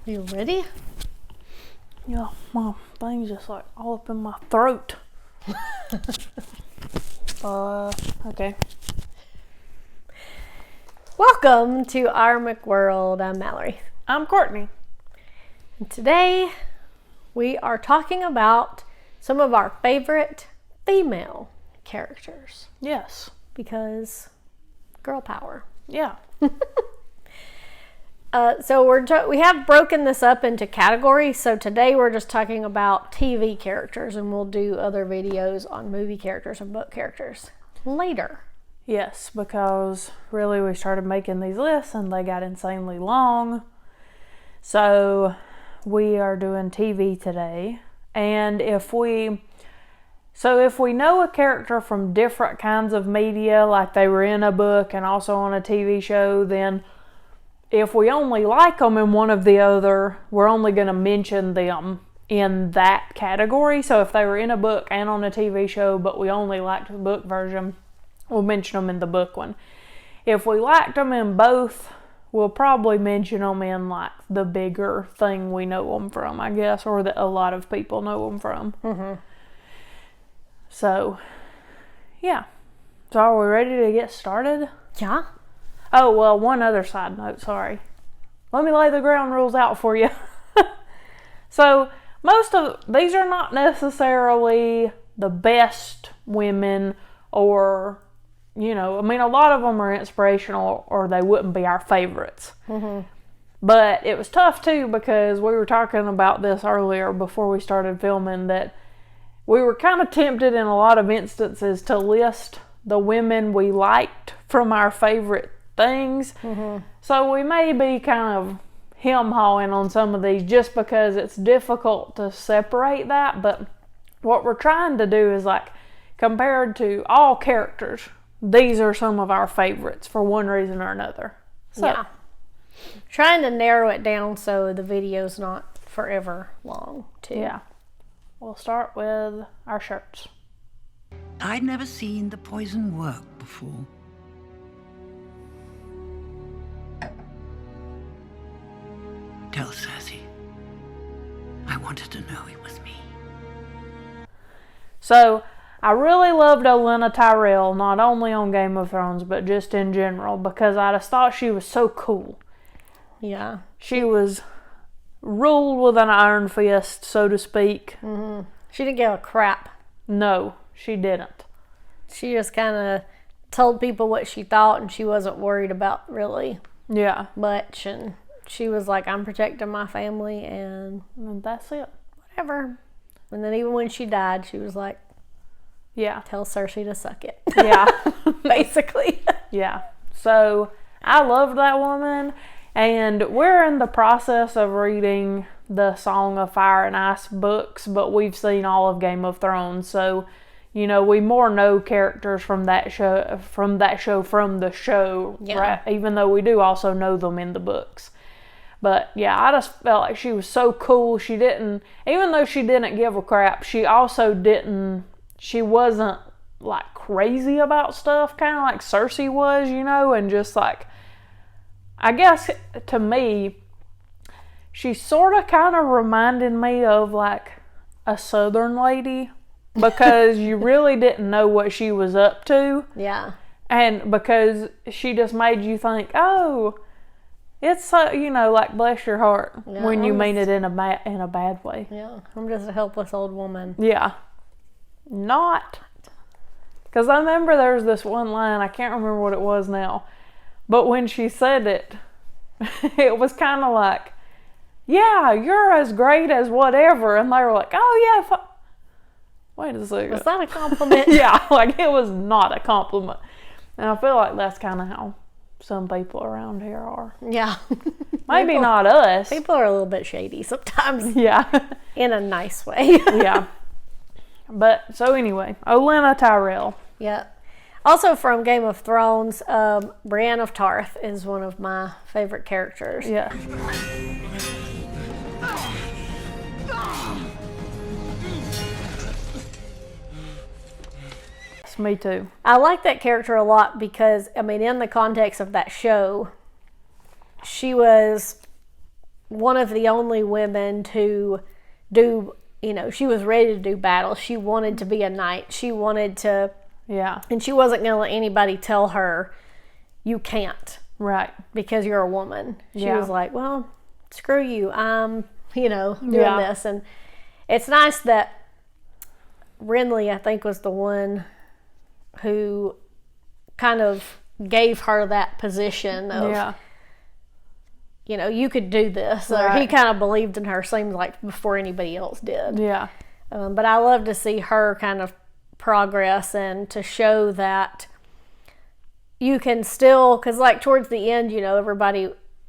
You ready? Yeah, my thing's just like all up in my throat. Okay. Welcome to our McWorld. I'm Mallory. I'm Courtney. And today we are talking about some of our favorite female characters Yes. because girl power. Yeah. So we have broken this up into categories. So today we're just talking about TV characters, and we'll do other videos on movie characters and book characters later. Yes, because really we started making these lists and they got insanely long. So we are doing TV today. And if we know a character from different kinds of media, like they were in a book and also on a TV show, then if we only like them in one of the other, we're only going to mention them in that category. So if they were in a book and on a TV show, but we only liked the book version, we'll mention them in the book one. If we liked them in both, we'll probably mention them in like the bigger thing we know them from, I guess, or that a lot of people know them from. Mm-hmm. So, yeah. So are we ready to get started? Yeah. Oh, well, one other side note, sorry. Let me lay the ground rules out for you. So, most of these are not necessarily the best women or, a lot of them are inspirational or they wouldn't be our favorites. Mm-hmm. But it was tough too because we were talking about this earlier before we started filming that we were kind of tempted in a lot of instances to list the women we liked from our favorite things. Mm-hmm. So we may be kind of hem-hawing on some of these just because it's difficult to separate that. But what we're trying to do is like compared to all characters, these are some of our favorites for one reason or another. So, yeah. Trying to narrow it down so the video's not forever long, too. Yeah. We'll start with our shirts. I'd never seen the poison work before. Tell Cersei. I wanted to know it was me. So, I really loved Olenna Tyrell, not only on Game of Thrones, but just in general, because I just thought she was so cool. Yeah. She was ruled with an iron fist, so to speak. Mm-hmm. She didn't give a crap. No, she didn't. She just kind of told people what she thought, and she wasn't worried about really much. And she was like, I'm protecting my family, and that's it. Whatever. And then even when she died, she was like, tell Cersei to suck it. Yeah. Basically. Yeah. So, I loved that woman. And we're in the process of reading the Song of Fire and Ice books, but we've seen all of Game of Thrones. So, we more know characters from the show, right? Even though we do also know them in the books. But yeah, I just felt like she was so cool. Even though she didn't give a crap, she wasn't like crazy about stuff, kind of like Cersei was, and just like, I guess to me, she sort of kind of reminded me of like a Southern lady because you really didn't know what she was up to. Yeah. And because she just made you think, oh, it's like bless your heart when you mean it in a bad way. Yeah. I'm just a helpless old woman. Yeah. Not. Because I remember there was this one line, I can't remember what it was now. But when she said it, it was kind of like, yeah, you're as great as whatever. And they were like, oh, yeah. Wait a second. Was that a compliment? Yeah, like it was not a compliment. And I feel like that's kind of how some people around here are. Yeah. Maybe not us. People are a little bit shady sometimes. Yeah. In a nice way. Yeah. But, so anyway, Olenna Tyrell. Yeah. Also from Game of Thrones, Brienne of Tarth is one of my favorite characters. Yeah. Me too. I like that character a lot because, in the context of that show, she was one of the only women to do, she was ready to do battle. She wanted to be a knight. She wanted to, and she wasn't going to let anybody tell her, you can't. Right. Because you're a woman. She was like, well, screw you. I'm, doing this. And it's nice that Renly, I think, was the one who kind of gave her that position of, you could do this. Or he kind of believed in her, seems like, before anybody else did. Yeah. But I love to see her kind of progress and to show that you can still, because like towards the end,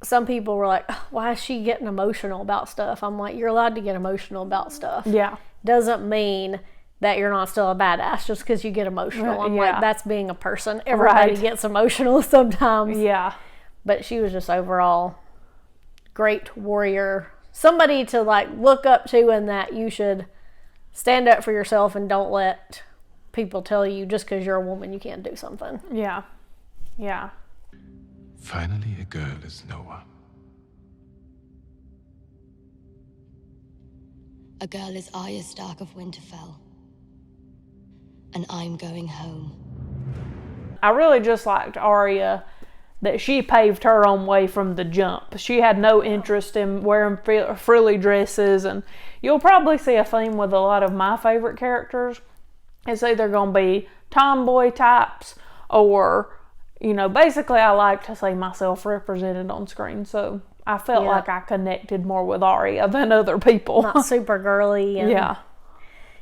some people were like, oh, why is she getting emotional about stuff? I'm like, you're allowed to get emotional about stuff. Yeah. Doesn't mean that you're not still a badass just because you get emotional. I'm like, that's being a person. Everybody gets emotional sometimes. Yeah. But she was just overall great warrior. Somebody to like look up to, and that you should stand up for yourself and don't let people tell you just because you're a woman you can't do something. Yeah. Yeah. Finally, a girl is Noah. A girl is Arya Stark of Winterfell. And I'm going home. I really just liked Arya, that she paved her own way from the jump. She had no interest in wearing frilly dresses, and you'll probably see a theme with a lot of my favorite characters. It's either going to be tomboy types or, basically I like to see myself represented on screen. So I felt like I connected more with Arya than other people. Not super girly. And yeah.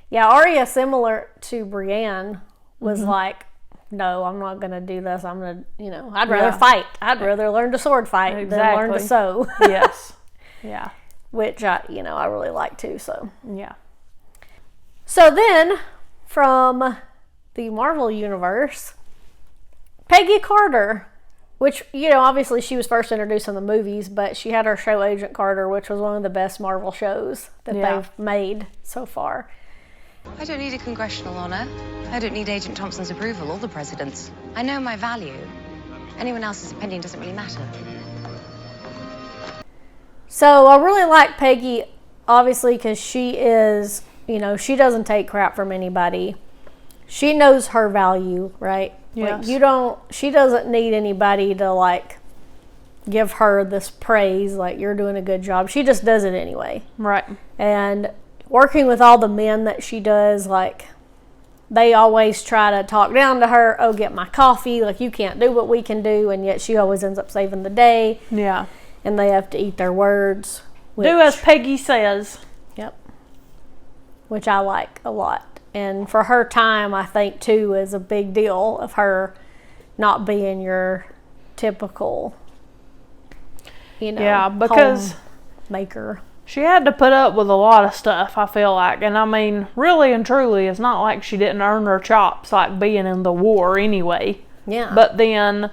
Yeah, Arya, similar to Brienne, was like, no, I'm not going to do this. I'm going to, I'd rather fight. I'd rather learn to sword fight than learn to sew. Yes. Yeah. Which, I really like too, so. Yeah. So then, from the Marvel Universe, Peggy Carter, which, obviously she was first introduced in the movies, but she had her show Agent Carter, which was one of the best Marvel shows that they've made so far. I don't need a congressional honor. I don't need Agent Thompson's approval or the president's. I know my value. Anyone else's opinion doesn't really matter. So I really like Peggy, obviously, because she is, she doesn't take crap from anybody. She knows her value, right? Yes. Like she doesn't need anybody to like give her this praise, like you're doing a good job. She just does it anyway. Right. And working with all the men that she does, like, they always try to talk down to her. Oh, get my coffee. Like, you can't do what we can do. And yet she always ends up saving the day. Yeah. And they have to eat their words. Do as Peggy says. Yep. Which I like a lot. And for her time, I think, too, is a big deal of her not being your typical, because homemaker. She had to put up with a lot of stuff, I feel like. And I mean, really and truly, it's not like she didn't earn her chops like being in the war anyway. Yeah. But then,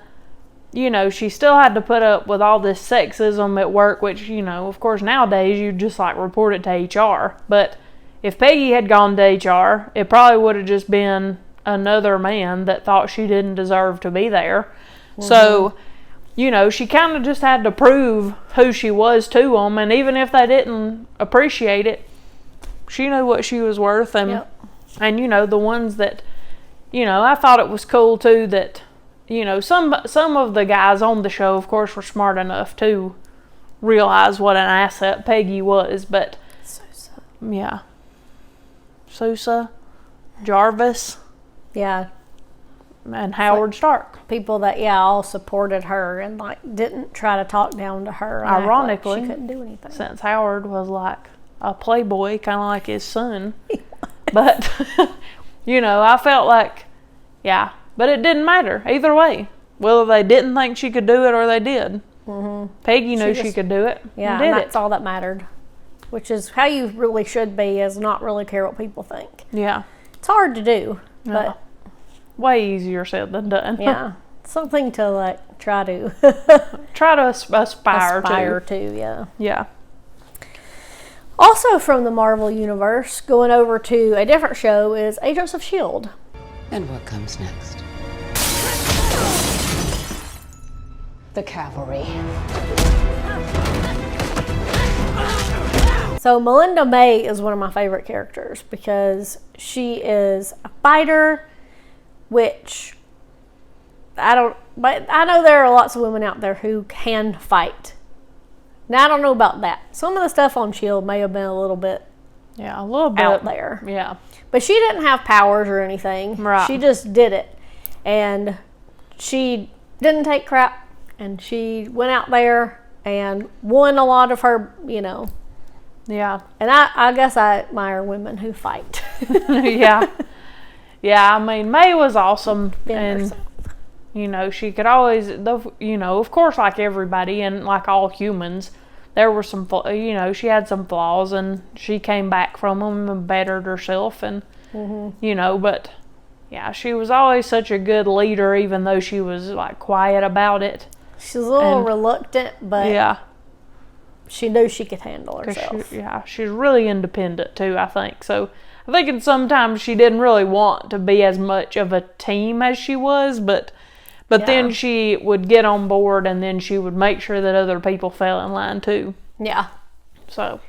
she still had to put up with all this sexism at work, which, of course, nowadays you just like report it to HR. But if Peggy had gone to HR, it probably would have just been another man that thought she didn't deserve to be there. Mm-hmm. So, she kind of just had to prove who she was to them, and even if they didn't appreciate it, she knew what she was worth. And, and the ones that, I thought it was cool too that, some of the guys on the show, of course, were smart enough to realize what an asset Peggy was, but Sousa, Jarvis, and Howard Stark. People that, all supported her and, like, didn't try to talk down to her. And ironically, like she couldn't do anything. Since Howard was, like, a playboy, kind of like his son. But, I felt like, but it didn't matter either way. Whether they didn't think she could do it or they did. Mm-hmm. Peggy knew she could do it. Yeah, and that's all that mattered. Which is how you really should be, is not really care what people think. Yeah. It's hard to do, but... way easier said than done. Yeah. Something to, like, try to... aspire to, Yeah. Also from the Marvel Universe, going over to a different show, is Agents of S.H.I.E.L.D. And what comes next? The cavalry. So Melinda May is one of my favorite characters because she is a fighter, which but I know there are lots of women out there who can fight. Now, I don't know about that. Some of the stuff on S.H.I.E.L.D. may have been a little bit out there. Yeah. But she didn't have powers or anything. Right. She just did it. And she didn't take crap. And she went out there and won a lot of her, Yeah. And I guess I admire women who fight. Yeah. Yeah, I mean, May was awesome. And, she could always, of course, like everybody and like all humans, there were some, she had some flaws and she came back from them and bettered herself. And, but yeah, she was always such a good leader, even though she was like quiet about it. She was a little reluctant, but yeah, she knew she could handle herself. She's really independent too, I think. So I think sometimes she didn't really want to be as much of a team as she was, but then she would get on board and then she would make sure that other people fell in line too. Yeah. So.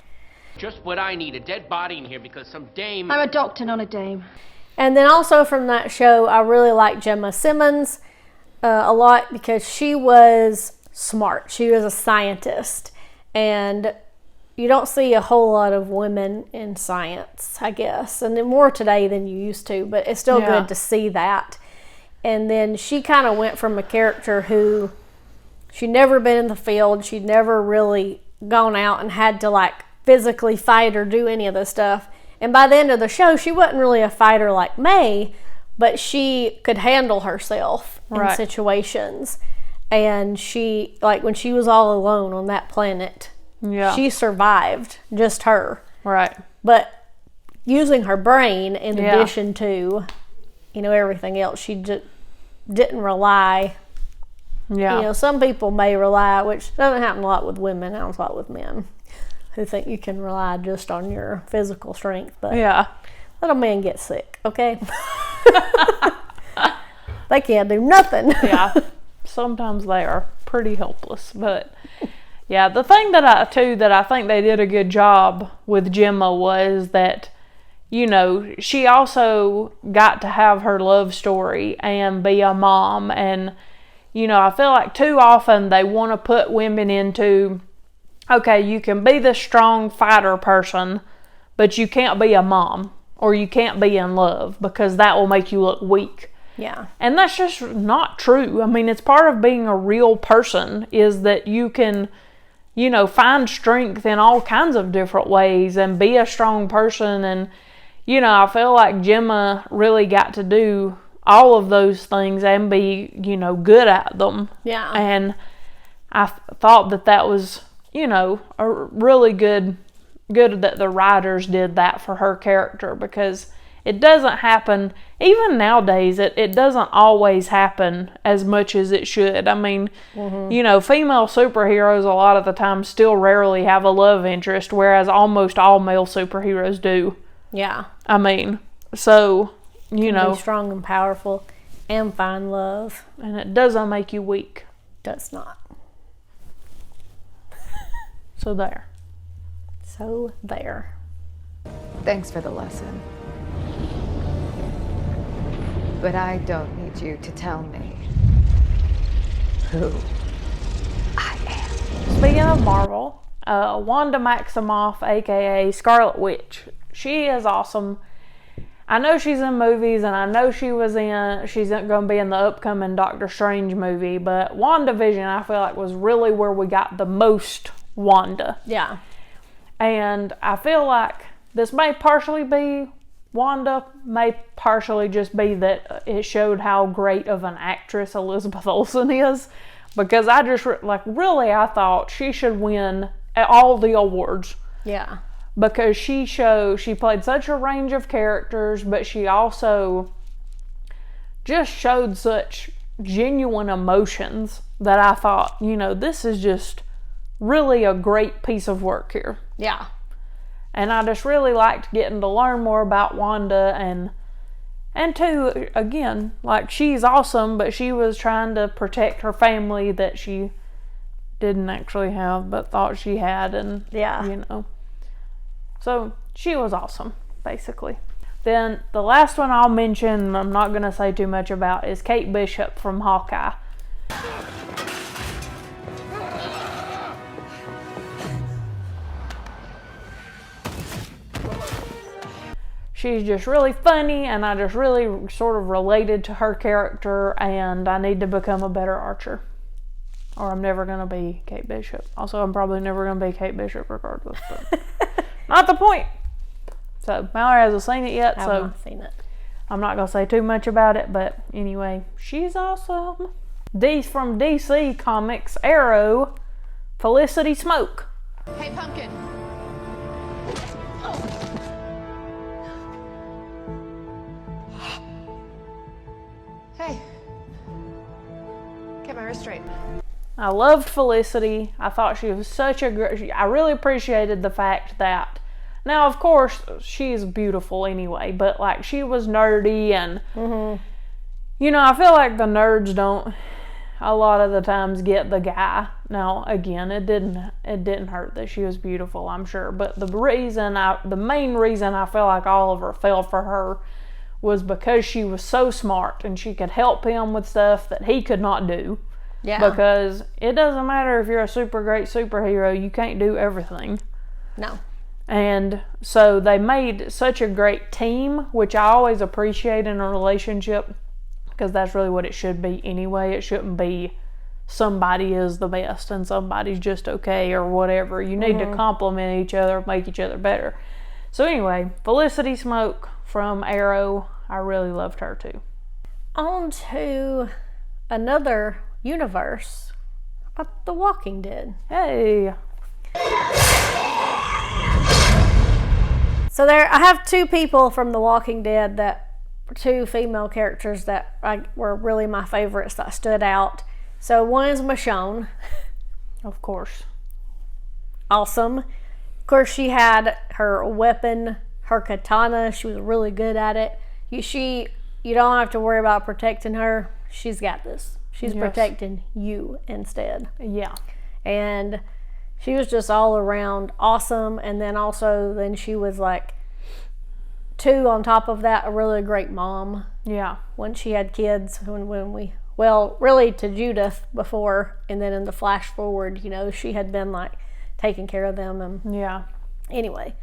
Just what I need, a dead body in here because some dame... I'm a doctor, not a dame. And then also from that show, I really like Gemma Simmons a lot because she was smart. She was a scientist. And you don't see a whole lot of women in science, I guess. And then more today than you used to, but it's still good to see that. And then she kind of went from a character who she'd never been in the field. She'd never really gone out and had to like physically fight or do any of this stuff. And by the end of the show, she wasn't really a fighter like May, but she could handle herself in situations. And she, like when she was all alone on that planet, she survived, just her. Right. But using her brain in addition to, everything else, she just didn't rely. Yeah. Some people may rely, which doesn't happen a lot with women, happens a lot with men, who think you can rely just on your physical strength. But let a man get sick, okay? They can't do nothing. Yeah. Sometimes they are pretty helpless. But, yeah, the thing that I think they did a good job with Gemma was that, she also got to have her love story and be a mom. And, I feel like too often they want to put women into, okay, you can be the strong fighter person, but you can't be a mom or you can't be in love because that will make you look weak. Yeah. And that's just not true. I mean, it's part of being a real person is that you can, find strength in all kinds of different ways and be a strong person. And, I feel like Gemma really got to do all of those things and be, good at them. Yeah. And I thought that was, a really good that the writers did that for her character because it doesn't happen, even nowadays, it doesn't always happen as much as it should. I mean, female superheroes a lot of the time still rarely have a love interest, whereas almost all male superheroes do. Yeah. I mean, so, Be strong and powerful and find love. And it doesn't make you weak. Does not. So there. Thanks for the lesson. But I don't need you to tell me who I am. Speaking of Marvel, Wanda Maximoff, aka Scarlet Witch, she is awesome. I know she's in movies, and I know she's going to be in the upcoming Doctor Strange movie, but WandaVision, I feel like, was really where we got the most Wanda. Yeah. And I feel like this may partially be Wanda, may partially just be that it showed how great of an actress Elizabeth Olsen is, because I just, I thought she should win all the awards. Yeah. Because she played such a range of characters, but she also just showed such genuine emotions that I thought, this is just really a great piece of work here. Yeah. And I just really liked getting to learn more about Wanda and too, again, she's awesome, but she was trying to protect her family that she didn't actually have, but thought she had, and, So she was awesome, basically. Then the last one I'll mention, I'm not going to say too much about, is Kate Bishop from Hawkeye. She's just really funny, and I just really sort of related to her character, and I need to become a better archer. Or I'm never going to be Kate Bishop. Also, I'm probably never going to be Kate Bishop regardless, but not the point. So, Mallory hasn't seen it yet, I've so not seen it. I'm not going to say too much about it, but anyway, she's awesome. From DC Comics, Arrow, Felicity Smoke. Hey, Pumpkin. Hey. Get my wrist straight. I loved Felicity. I thought she was such a great... I really appreciated the fact that... Now, of course, she's beautiful anyway, but, like, she was nerdy and... You know, I feel like the nerds don't... A lot of the times get the guy. Now, again, it didn't hurt that she was beautiful, I'm sure. But the main reason I feel like Oliver fell for her was because she was so smart and she could help him with stuff that he could not do. Yeah. Because it doesn't matter if you're a super great superhero, you can't do everything. No. And so they made such a great team, which I always appreciate in a relationship, because that's really what it should be anyway. It shouldn't be somebody is the best and somebody's just okay or whatever. You need to complement each other, make each other better. So anyway, Felicity Smoke from Arrow, I really loved her too. On to another universe, The Walking Dead. Hey. So I have two people from The Walking Dead, two female characters that were really my favorites that stood out. So one is Michonne. Of course. Awesome. Of course, she had her weapon, her katana. She was really good at it. You don't have to worry about protecting her. She's got this. She's protecting you instead. Yeah. And she was just all around awesome. And then she was like, two on top of that, a really great mom. Yeah. When she had kids, really to Judith before, and then in the flash forward, she had been like taking care of them. And yeah. Anyway,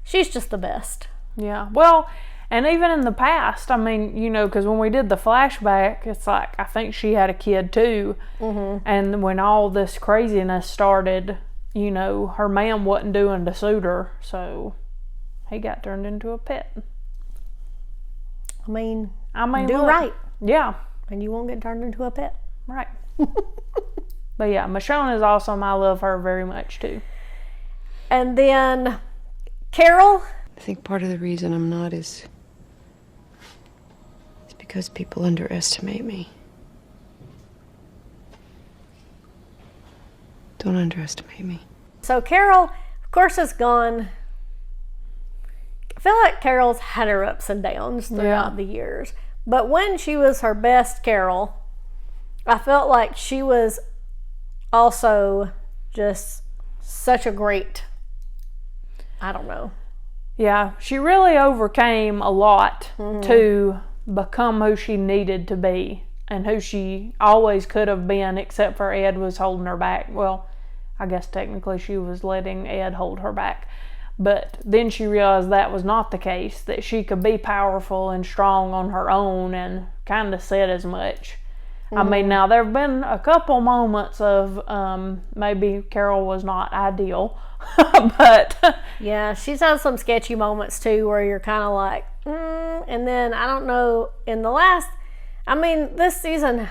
she's just the best. Yeah. Well, and even in the past, I mean, because when we did the flashback, it's like, I think she had a kid too. And when all this craziness started, her man wasn't doing to suit her, so he got turned into a pet. I mean, do look, right. Yeah. And you won't get turned into a pet. Right. But yeah, Michonne is awesome. I love her very much too. And then Carol. I think part of the reason I'm not is because people underestimate me. Don't underestimate me. So Carol, of course, is gone. I feel like Carol's had her ups and downs throughout the years. But when she was her best Carol, I felt like she was also just such a great, I don't know. Yeah, she really overcame a lot to become who she needed to be and who she always could have been, except for Ed was holding her back. Well, I guess technically she was letting Ed hold her back. But then she realized that was not the case, that she could be powerful and strong on her own, and kind of said as much. I mean, now there have been a couple moments of maybe Carol was not ideal, but... Yeah, she's had some sketchy moments too where you're kind of like, and then I don't know, this season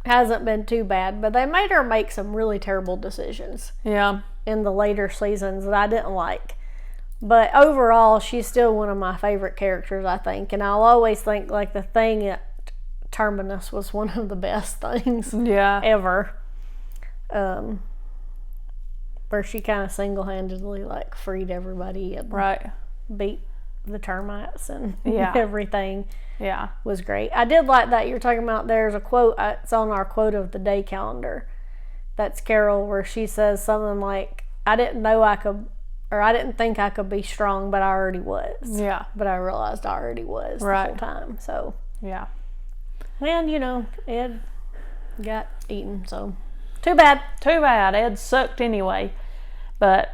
hasn't been too bad, but they made her make some really terrible decisions. Yeah. In the later seasons that I didn't like. But overall, she's still one of my favorite characters, I think. And I'll always think like the thing at Terminus was one of the best things ever. Where she kind of single-handedly like freed everybody and beat the termites and everything. Yeah. Was great. I did like that you're talking about. There's a quote, it's on our quote of the day calendar. That's Carol, where she says something like, I didn't know I could or I didn't think I could be strong, but I already was. Yeah. But I realized I already was the whole time. So. Yeah. And, you know, Ed got eaten, so too bad. Too bad. Ed sucked anyway. But,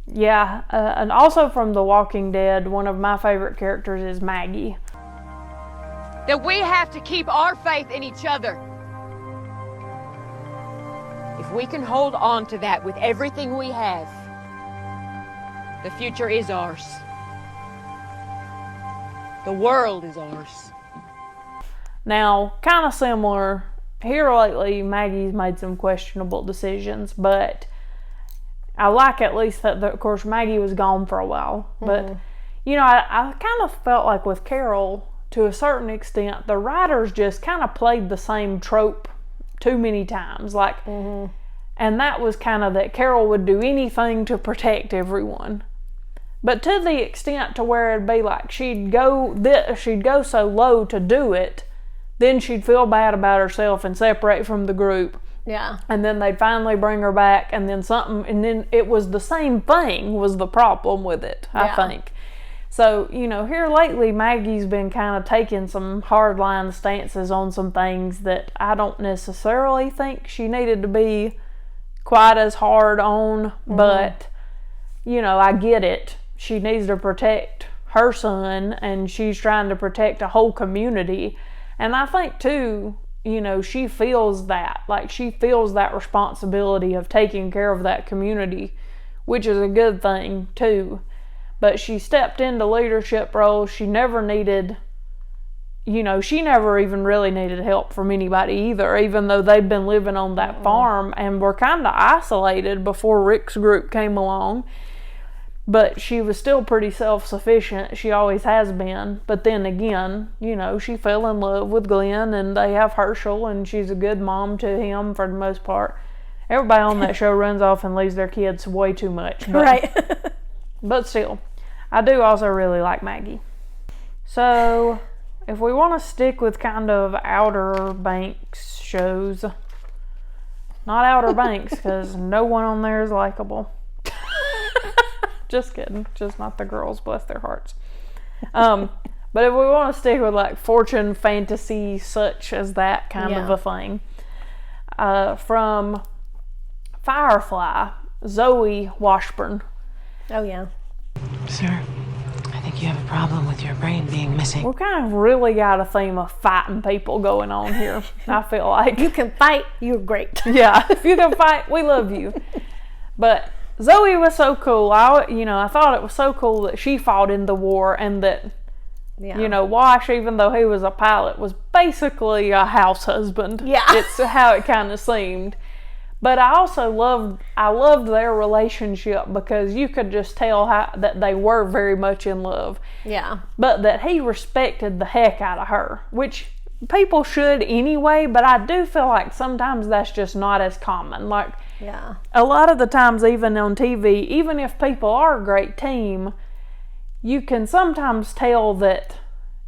yeah. And also from The Walking Dead, one of my favorite characters is Maggie. That we have to keep our faith in each other. If we can hold on to that with everything we have, the future is ours. The world is ours. Now, kind of similar, here lately, Maggie's made some questionable decisions, but I like at least that, of course, Maggie was gone for a while. But, you know, I kind of felt like with Carol, to a certain extent, the writers just kind of played the same trope too many times. Like, and that was kind of that Carol would do anything to protect everyone. But to the extent to where it'd be like she'd go so low to do it, then she'd feel bad about herself and separate from the group. Yeah. And then they'd finally bring her back, and then it was the same thing was the problem with it, I think. So, you know, here lately, Maggie's been kind of taking some hardline stances on some things that I don't necessarily think she needed to be quite as hard on, but, you know, I get it. She needs to protect her son, and she's trying to protect a whole community. And I think, too, you know, she feels that. Like, she feels that responsibility of taking care of that community, which is a good thing, too. But she stepped into leadership roles. She never needed, you know, she never even really needed help from anybody either, even though they'd been living on that farm and were kind of isolated before Rick's group came along. But she was still pretty self-sufficient. She always has been. But then again, you know, she fell in love with Glenn, and they have Herschel, and she's a good mom to him for the most part. Everybody on that show runs off and leaves their kids way too much. But, Right. But still, I do also really like Maggie. So, if we want to stick with kind of Outer Banks shows, not Outer Banks, because no one on there is likable. Just kidding. Just not the girls, bless their hearts. But if we want to stick with like fortune, fantasy, such as that kind of a thing, from Firefly, Zoe Washburn. Oh, yeah. Sir, I think you have a problem with your brain being missing. We've kind of really got a theme of fighting people going on here, I feel like. You can fight, you're great. Yeah, if you can fight, we love you. But Zoe was so cool. I thought it was so cool that she fought in the war, and that, you know, Wash, even though he was a pilot, was basically a house husband. Yeah. It's how it kind of seemed. But I also loved their relationship, because you could just tell that they were very much in love. Yeah. But that he respected the heck out of her, which people should anyway, but I do feel like sometimes that's just not as common. Like, yeah, a lot of the times, even on TV, even if people are a great team, you can sometimes tell that,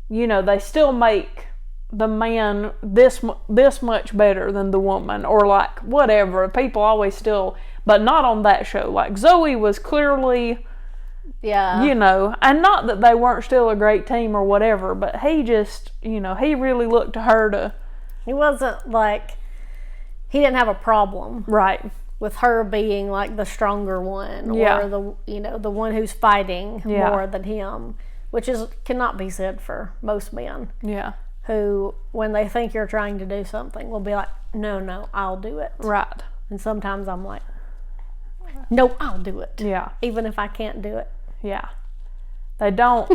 you know, they still make the man this much better than the woman, or like whatever. People always still, but not on that show. Like, Zoe was clearly, you know, and not that they weren't still a great team or whatever, but he just, you know, he really looked to her to. He wasn't like, he didn't have a problem, right, with her being like the stronger one, or the, you know, the one who's fighting more than him, which cannot be said for most men. Yeah. Who, when they think you're trying to do something, will be like, no, I'll do it. Right. And sometimes I'm like, no, I'll do it. Yeah. Even if I can't do it. Yeah. They don't,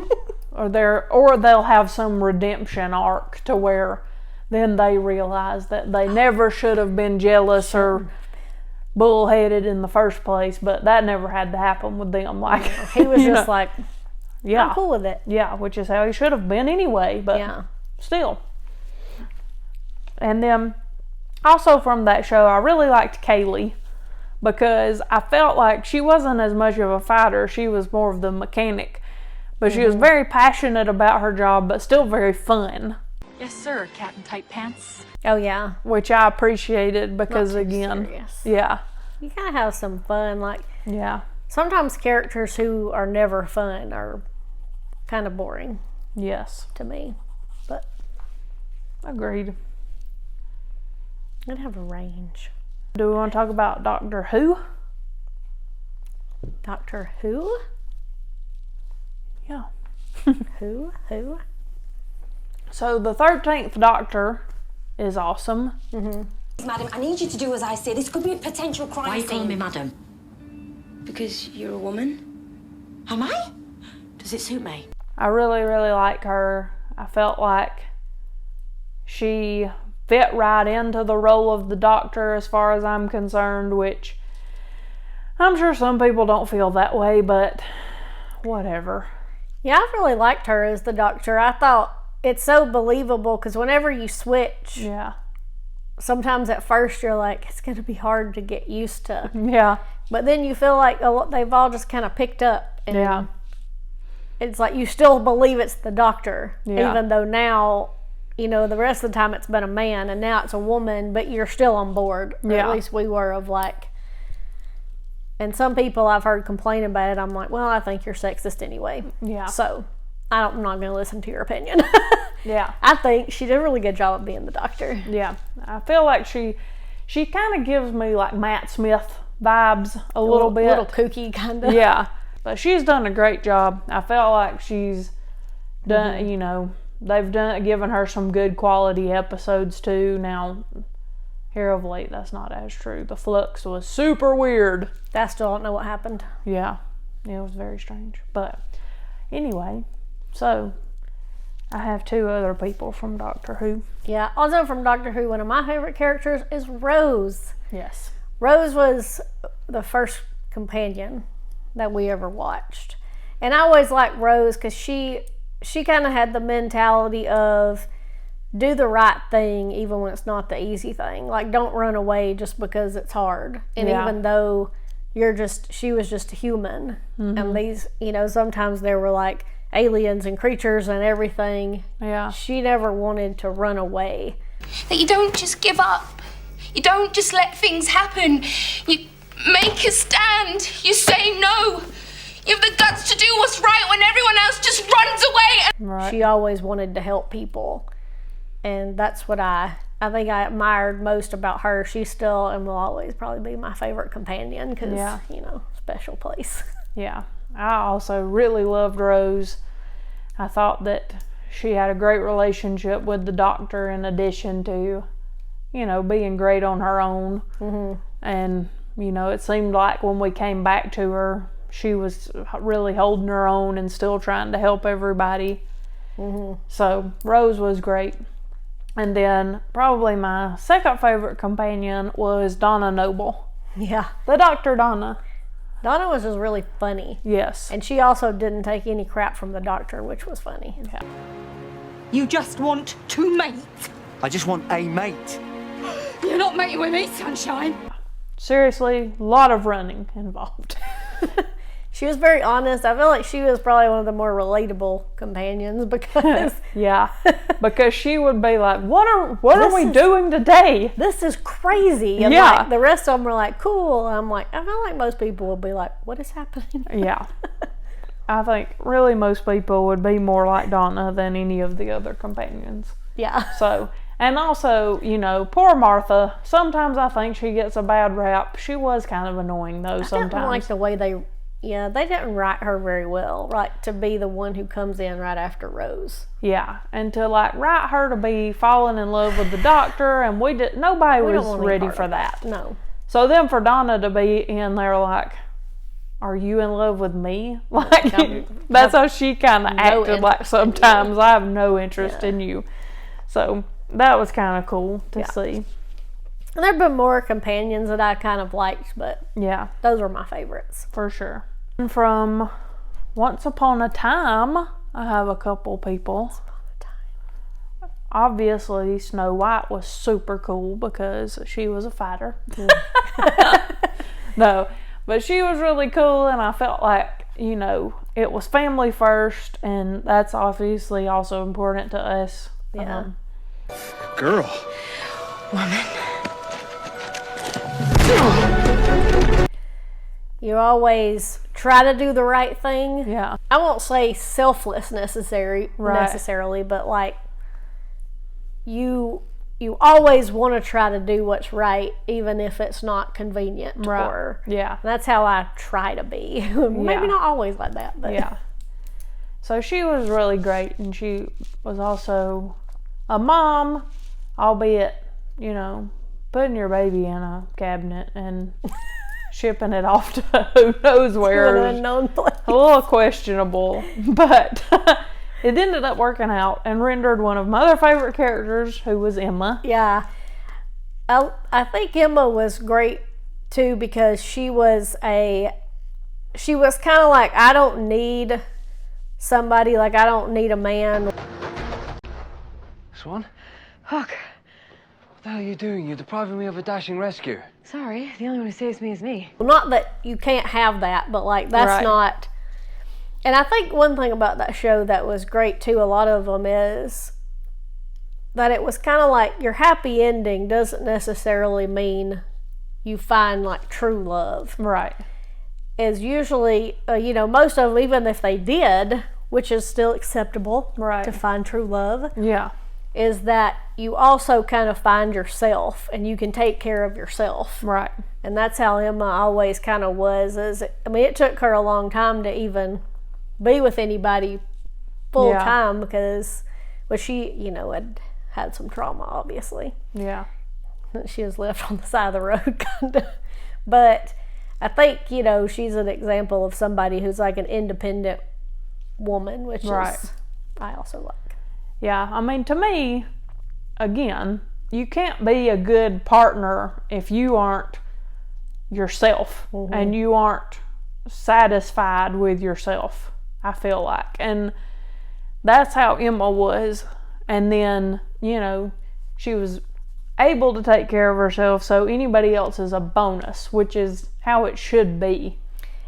or they'll have some redemption arc to where then they realize that they never should have been jealous or bullheaded in the first place, but that never had to happen with them. Like, he was just like, I'm cool with it. Yeah, which is how he should have been anyway, but still. And then also from that show, I really liked Kaylee, because I felt like she wasn't as much of a fighter. She was more of the mechanic, but she was very passionate about her job, but still very fun. Yes, sir, Captain Tight Pants. Oh, yeah. Which I appreciated, because Not too again, serious. yeah. You gotta have some fun, like, yeah. sometimes characters who are never fun are kind of boring. Yes. To me. But agreed. I'd have a range. Do we want to talk about Doctor Who? Doctor Who? Yeah. Who? So the 13th Doctor is awesome. Madam, I need you to do as I say. This could be a potential crime Why are you calling me scene. madam? Because you're a woman. Am I? Does it suit me? I really, really like her. I felt like she fit right into the role of the Doctor as far as I'm concerned, which I'm sure some people don't feel that way, but whatever. Yeah, I really liked her as the Doctor. I thought it's so believable because whenever you switch, yeah, sometimes at first you're like, it's going to be hard to get used to. Yeah. But then you feel like they've all just kind of picked up. And yeah. It's like you still believe it's the Doctor, yeah. even though now, you know, the rest of the time it's been a man and now it's a woman, but you're still on board. Or yeah. at least we were of like, and some people I've heard complain about it. I'm like, well, I think you're sexist anyway. Yeah. So I'm not going to listen to your opinion. Yeah. I think she did a really good job of being the Doctor. Yeah. I feel like she kind of gives me like Matt Smith vibes a little bit. A little kooky kind of. Yeah. But she's done a great job. I felt like she's done, you know, they've given her some good quality episodes too. Now, here of late, that's not as true. The Flux was super weird. I still don't know what happened. Yeah. It was very strange. But anyway, so I have two other people from Doctor Who. Yeah. Also from Doctor Who, one of my favorite characters is Rose. Yes. Rose was the first companion that we ever watched. And I always liked Rose because she kind of had the mentality of do the right thing even when it's not the easy thing. Like, don't run away just because it's hard. And yeah. even though she was just a human. And these, you know, sometimes there were like aliens and creatures and everything. Yeah. She never wanted to run away. That you don't just give up. You don't just let things happen. You make a stand. You say no. You have the guts to do what's right when everyone else just runs away. Right. She always wanted to help people. And that's what I think I admired most about her. She still and will always probably be my favorite companion because, yeah. you know, special place. Yeah. I also really loved Rose. I thought that she had a great relationship with the Doctor in addition to, you know, being great on her own. And, you know, it seemed like when we came back to her, she was really holding her own and still trying to help everybody. So Rose was great. And then probably my second favorite companion was Donna Noble. Yeah. The Dr. Donna. Donna was just really funny. Yes. And she also didn't take any crap from the Doctor, which was funny. Yeah. You just want to mate. I just want a mate. You're not mating with me, sunshine. Seriously, a lot of running involved. She was very honest. I feel like she was probably one of the more relatable companions because yeah, because she would be like, "What are we doing today? This is crazy." And yeah, like, the rest of them were like, "Cool." I'm like, I feel like most people would be like, "What is happening?" Yeah, I think really most people would be more like Donna than any of the other companions. Yeah. So. And also, you know, poor Martha. Sometimes I think she gets a bad rap. She was kind of annoying though. Sometimes I didn't like the way they didn't write her very well. Like to be the one who comes in right after Rose. Yeah, and to like write her to be falling in love with the Doctor, and nobody was ready for that. No. So then for Donna to be in there like, are you in love with me? Like that's how she kind of acted. Like sometimes I have no interest in you. So. That was kind of cool to see. And there have been more companions that I kind of liked, but yeah, those were my favorites. For sure. And from Once Upon a Time, I have a couple people. Once Upon a Time. Obviously, Snow White was super cool because she was a fighter. No, but she was really cool, and I felt like, you know, it was family first, and that's obviously also important to us. Yeah. Girl. Woman. You always try to do the right thing. Yeah. I won't say selfless necessarily, but like you always want to try to do what's right, even if it's not convenient for her. Yeah. That's how I try to be. Maybe not always like that, but yeah. So she was really great, and she was also a mom, albeit, you know, putting your baby in a cabinet and shipping it off to who knows where. To an unknown place. A little questionable, but it ended up working out and rendered one of my other favorite characters, who was Emma. Yeah. I think Emma was great too, because she was kind of like, I don't need somebody, like I don't need a man. Swan? Huck, what the hell are you doing? You're depriving me of a dashing rescue. Sorry, the only one who saves me is me. Well, not that you can't have that, but like that's not. And I think one thing about that show that was great too, a lot of them, is that it was kind of like your happy ending doesn't necessarily mean you find like true love. Right. Is usually, you know, most of them, even if they did, which is still acceptable, to find true love. Yeah. Is that you also kind of find yourself and you can take care of yourself. Right. And that's how Emma always kind of was. It took her a long time to even be with anybody full time, because she, you know, had some trauma, obviously. Yeah. She was left on the side of the road, kind of. But I think, you know, she's an example of somebody who's like an independent woman, which is I also like. Yeah, I mean, to me, again, you can't be a good partner if you aren't yourself and you aren't satisfied with yourself, I feel like. And that's how Emma was. And then, you know, she was able to take care of herself, so anybody else is a bonus, which is how it should be.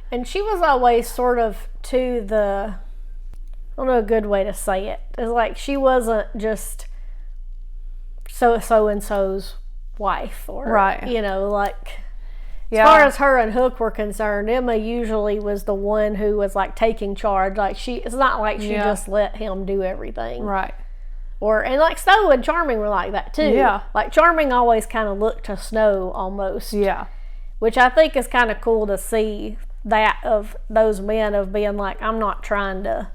And she was always sort of I don't know a good way to say it. It's like she wasn't just so-and-so's wife, or, you know, like, as far as her and Hook were concerned, Emma usually was the one who was like taking charge. Like it's not like she just let him do everything. Right. And like Snow and Charming were like that too. Yeah. Like Charming always kind of looked to Snow almost. Yeah. Which I think is kind of cool to see, that of those men of being like, I'm not trying to.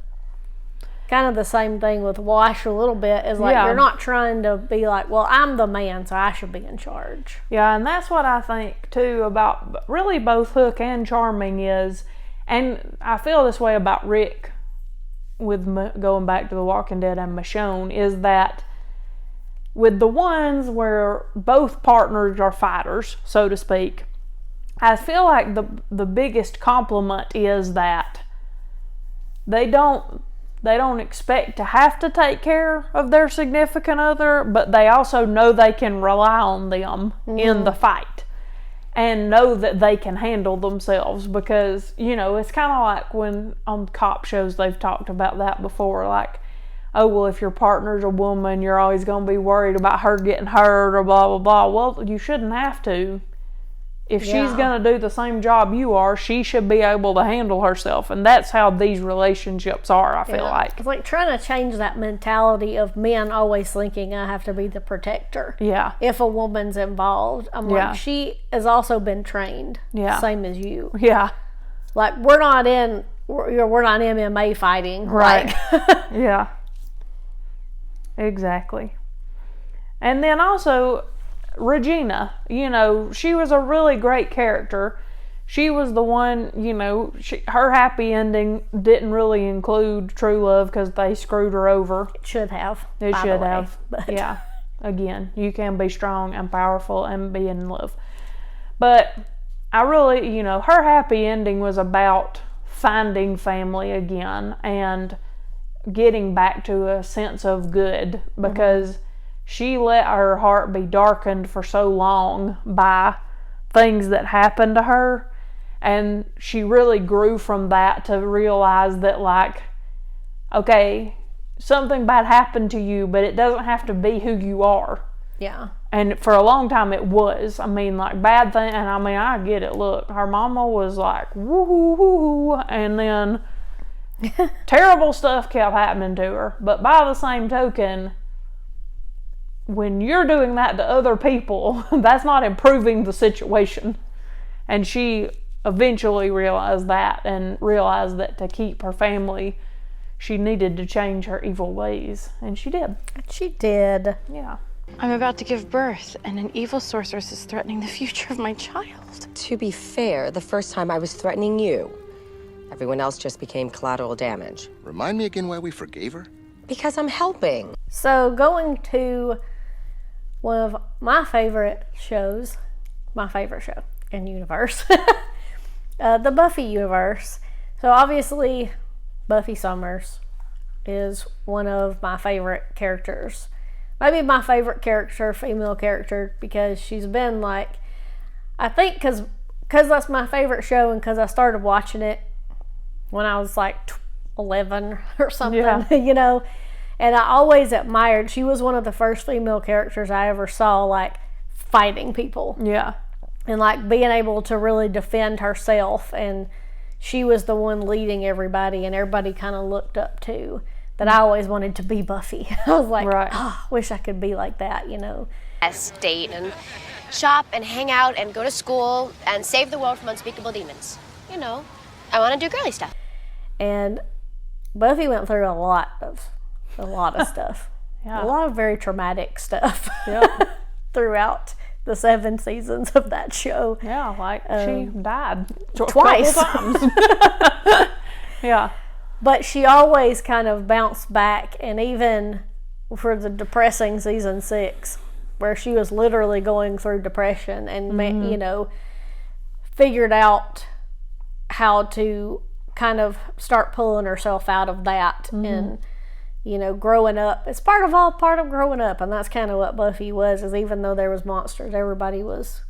Kind of the same thing with Wash a little bit, is like you're not trying to be like, well, I'm the man, so I should be in charge. Yeah, and that's what I think too about really both Hook and Charming is, and I feel this way about Rick with going back to The Walking Dead and Michonne, is that with the ones where both partners are fighters, so to speak, I feel like the biggest compliment is that they don't expect to have to take care of their significant other, but they also know they can rely on them in the fight and know that they can handle themselves, because, you know, it's kind of like when on cop shows they've talked about that before, like, oh, well, if your partner's a woman, you're always going to be worried about her getting hurt or blah, blah, blah. Well, you shouldn't have to. If she's going to do the same job you are, she should be able to handle herself. And that's how these relationships are, I feel like. It's like trying to change that mentality of men always thinking I have to be the protector. Yeah. If a woman's involved. I'm like, she has also been trained. Yeah. Same as you. Yeah. Like, we're not MMA fighting. Right. Like, yeah. Exactly. And then also Regina, you know, she was a really great character. She was the one, you know, her happy ending didn't really include true love because they screwed her over. It should have. It should have. Yeah. Again, you can be strong and powerful and be in love. But I really, you know, her happy ending was about finding family again and getting back to a sense of good, because she let her heart be darkened for so long by things that happened to her, and she really grew from that to realize that, like, okay, something bad happened to you, but it doesn't have to be who you are. Yeah. And for a long time it was. I mean, like, bad thing, and I mean, I get it. Look, her mama was like, woo-hoo-hoo, and then terrible stuff kept happening to her. But by the same token, when you're doing that to other people, that's not improving the situation. And she eventually realized that, and realized that to keep her family, she needed to change her evil ways. And she did. She did. Yeah. I'm about to give birth, and an evil sorceress is threatening the future of my child. To be fair, the first time I was threatening you. Everyone else just became collateral damage. Remind me again why we forgave her? Because I'm helping. So going to one of my favorite shows, my favorite show in universe, the Buffy universe. So obviously Buffy Summers is one of my favorite characters. Maybe my favorite character, female character, because she's been like, I think because that's my favorite show, and because I started watching it when I was like 11 or something, you know, and I always admired, she was one of the first female characters I ever saw, like, fighting people. Yeah. And, like, being able to really defend herself, and she was the one leading everybody, and everybody kind of looked up to. That I always wanted to be Buffy. I was like, wish I could be like that, you know. Date and shop and hang out and go to school and save the world from unspeakable demons. You know, I want to do girly stuff. And Buffy went through a lot of stuff. Yeah. A lot of very traumatic stuff. Yep. Throughout the 7 seasons of that show. Yeah, like she died twice. A couple times. Yeah. But she always kind of bounced back, and even for the depressing season 6, where she was literally going through depression and, you know, figured out how to kind of start pulling herself out of that and, you know, growing up. It's part of growing up, and that's kind of what Buffy was, is even though there was monsters, everybody was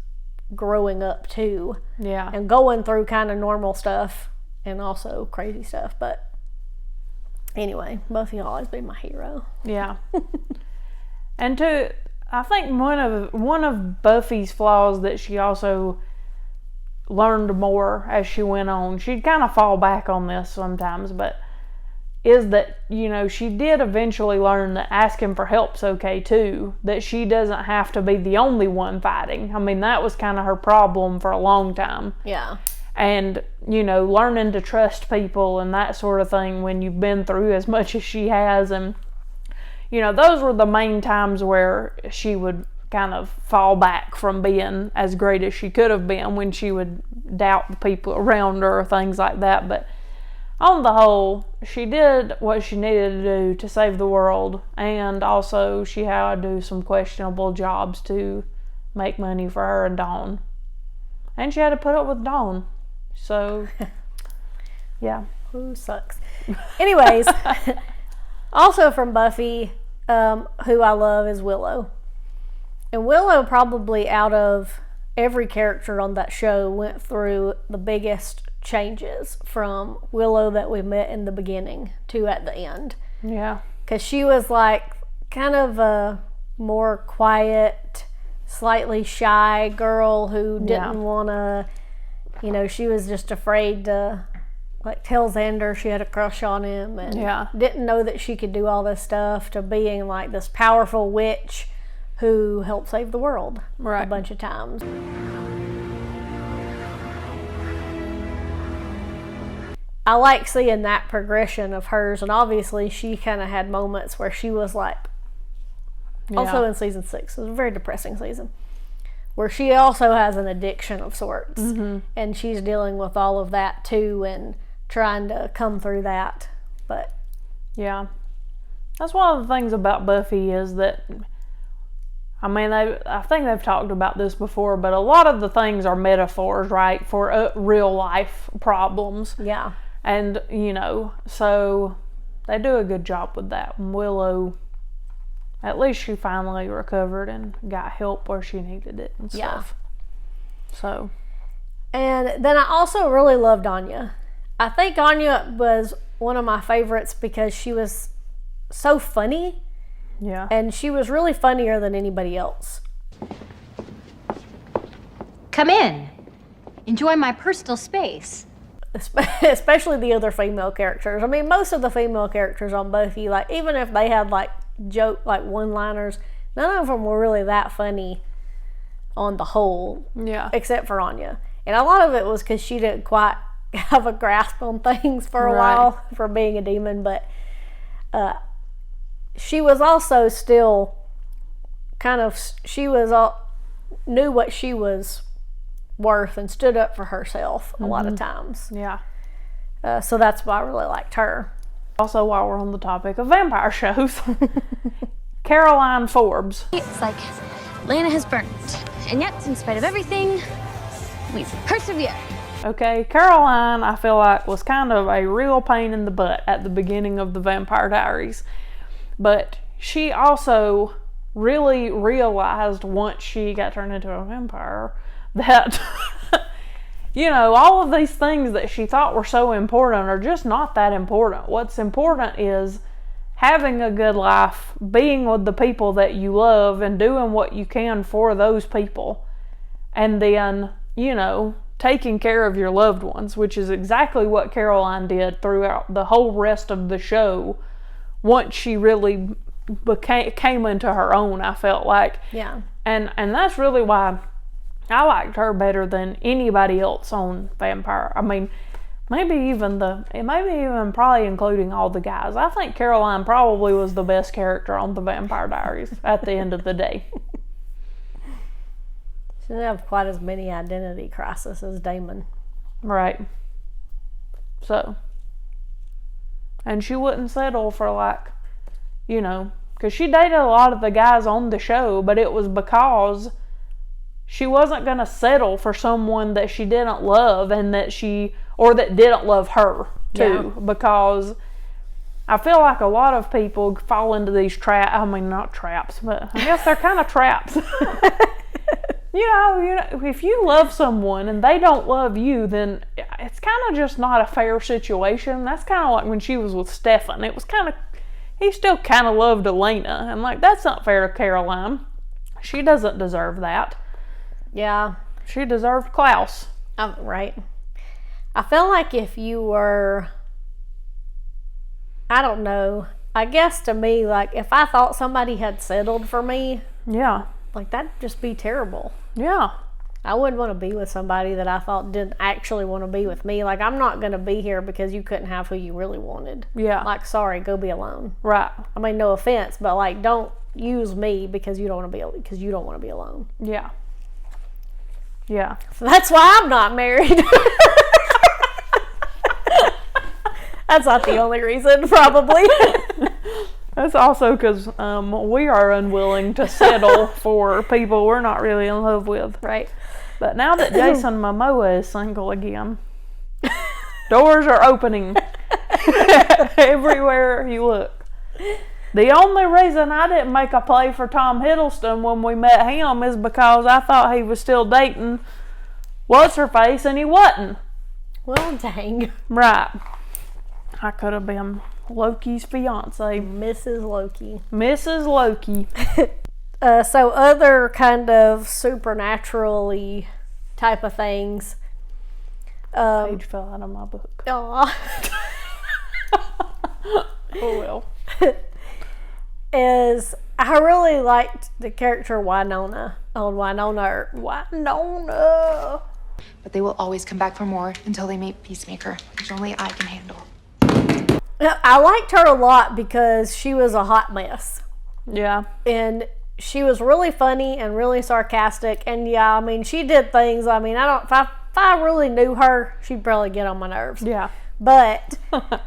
growing up too. Yeah. And going through kind of normal stuff and also crazy stuff, but anyway, Buffy will always be my hero. Yeah. And I think one of Buffy's flaws that she also learned more as she went on, she'd kind of fall back on this sometimes, but is that, you know, she did eventually learn that asking for help's okay too, that she doesn't have to be the only one fighting. I mean, that was kind of her problem for a long time. Yeah. And, you know, learning to trust people and that sort of thing when you've been through as much as she has. And, you know, those were the main times where she would kind of fall back from being as great as she could have been, when she would doubt the people around her or things like that. But on the whole, she did what she needed to do to save the world. And also she had to do some questionable jobs to make money for her and Dawn. And she had to put up with Dawn. So, yeah. Who sucks? Anyways, also from Buffy, who I love is Willow. And Willow, probably out of every character on that show, went through the biggest changes from Willow that we met in the beginning to at the end. Yeah. Because she was like kind of a more quiet, slightly shy girl who didn't want to, you know, she was just afraid to like tell Xander she had a crush on him, and didn't know that she could do all this stuff, to being like this powerful witch who helped save the world a bunch of times. I like seeing that progression of hers, and obviously she kind of had moments where she was like, also in season 6, it was a very depressing season, where she also has an addiction of sorts, and she's dealing with all of that too, and trying to come through that. But yeah, that's one of the things about Buffy, is that, I mean, I think they've talked about this before, but a lot of the things are metaphors, right, for real life problems. Yeah. And, you know, so they do a good job with that. And Willow, at least she finally recovered and got help where she needed it and stuff. So. And then I also really loved Anya. I think Anya was one of my favorites because she was so funny. Yeah. And she was really funnier than anybody else. Come in. Enjoy my personal space. Especially the other female characters. I mean, most of the female characters on Buffy, like, even if they had like joke, like one-liners, none of them were really that funny on the whole. Yeah. Except for Anya. And a lot of it was because she didn't quite have a grasp on things for a while for being a demon, but she was also still kind of, knew what she was worth and stood up for herself a lot of times. Yeah. So that's why I really liked her. Also, while we're on the topic of vampire shows, Caroline Forbes. It's like Lana has burnt, and yet, in spite of everything, we persevere. Okay, Caroline, I feel like, was kind of a real pain in the butt at the beginning of the Vampire Diaries. But she also really realized once she got turned into a vampire that, you know, all of these things that she thought were so important are just not that important. What's important is having a good life, being with the people that you love, and doing what you can for those people. And then, you know, taking care of your loved ones, which is exactly what Caroline did throughout the whole rest of the show. Once she really came into her own, I felt like. Yeah. And that's really why I liked her better than anybody else on Vampire. I mean, maybe even probably including all the guys. I think Caroline probably was the best character on the Vampire Diaries at the end of the day. She didn't have quite as many identity crises as Damon. Right. So. And she wouldn't settle for, like, you know, because she dated a lot of the guys on the show, but it was because she wasn't going to settle for someone that she didn't love and that didn't love her too. Yeah. Because I feel like a lot of people fall into these not traps, but I guess they're kind of traps. You know, if you love someone and they don't love you, then it's kind of just not a fair situation. That's kind of like when she was with Stefan. It was he still kind of loved Elena, and like, that's not fair to Caroline. She doesn't deserve that. Yeah. She deserved Klaus. Right. I feel like if you were, I don't know, I guess to me, like, if I thought somebody had settled for me, yeah, like, that'd just be terrible. Yeah. I wouldn't want to be with somebody that I thought didn't actually want to be with me. Like, I'm not going to be here because you couldn't have who you really wanted. Yeah. Like, sorry, go be alone. Right. I mean, no offense, but like, don't use me because you don't want to be alone. Yeah. Yeah. So that's why I'm not married. That's not the only reason, probably. That's also because we are unwilling to settle for people we're not really in love with. Right. But now that Jason Momoa is single again, doors are opening everywhere you look. The only reason I didn't make a play for Tom Hiddleston when we met him is because I thought he was still dating what's-her-face, and he wasn't. Well, dang. Right. I could have been Loki's fiance. Mrs. Loki. Mrs. Loki. So other kind of supernaturally type of things. Page fell out of my book. Aw. Oh well. Is I really liked the character Winona on Winona. But they will always come back for more until they meet Peacemaker, which only I can handle. I liked her a lot because she was a hot mess. Yeah. And she was really funny and really sarcastic. And yeah, I mean, she did things. I mean, if I really knew her, she'd probably get on my nerves. Yeah. But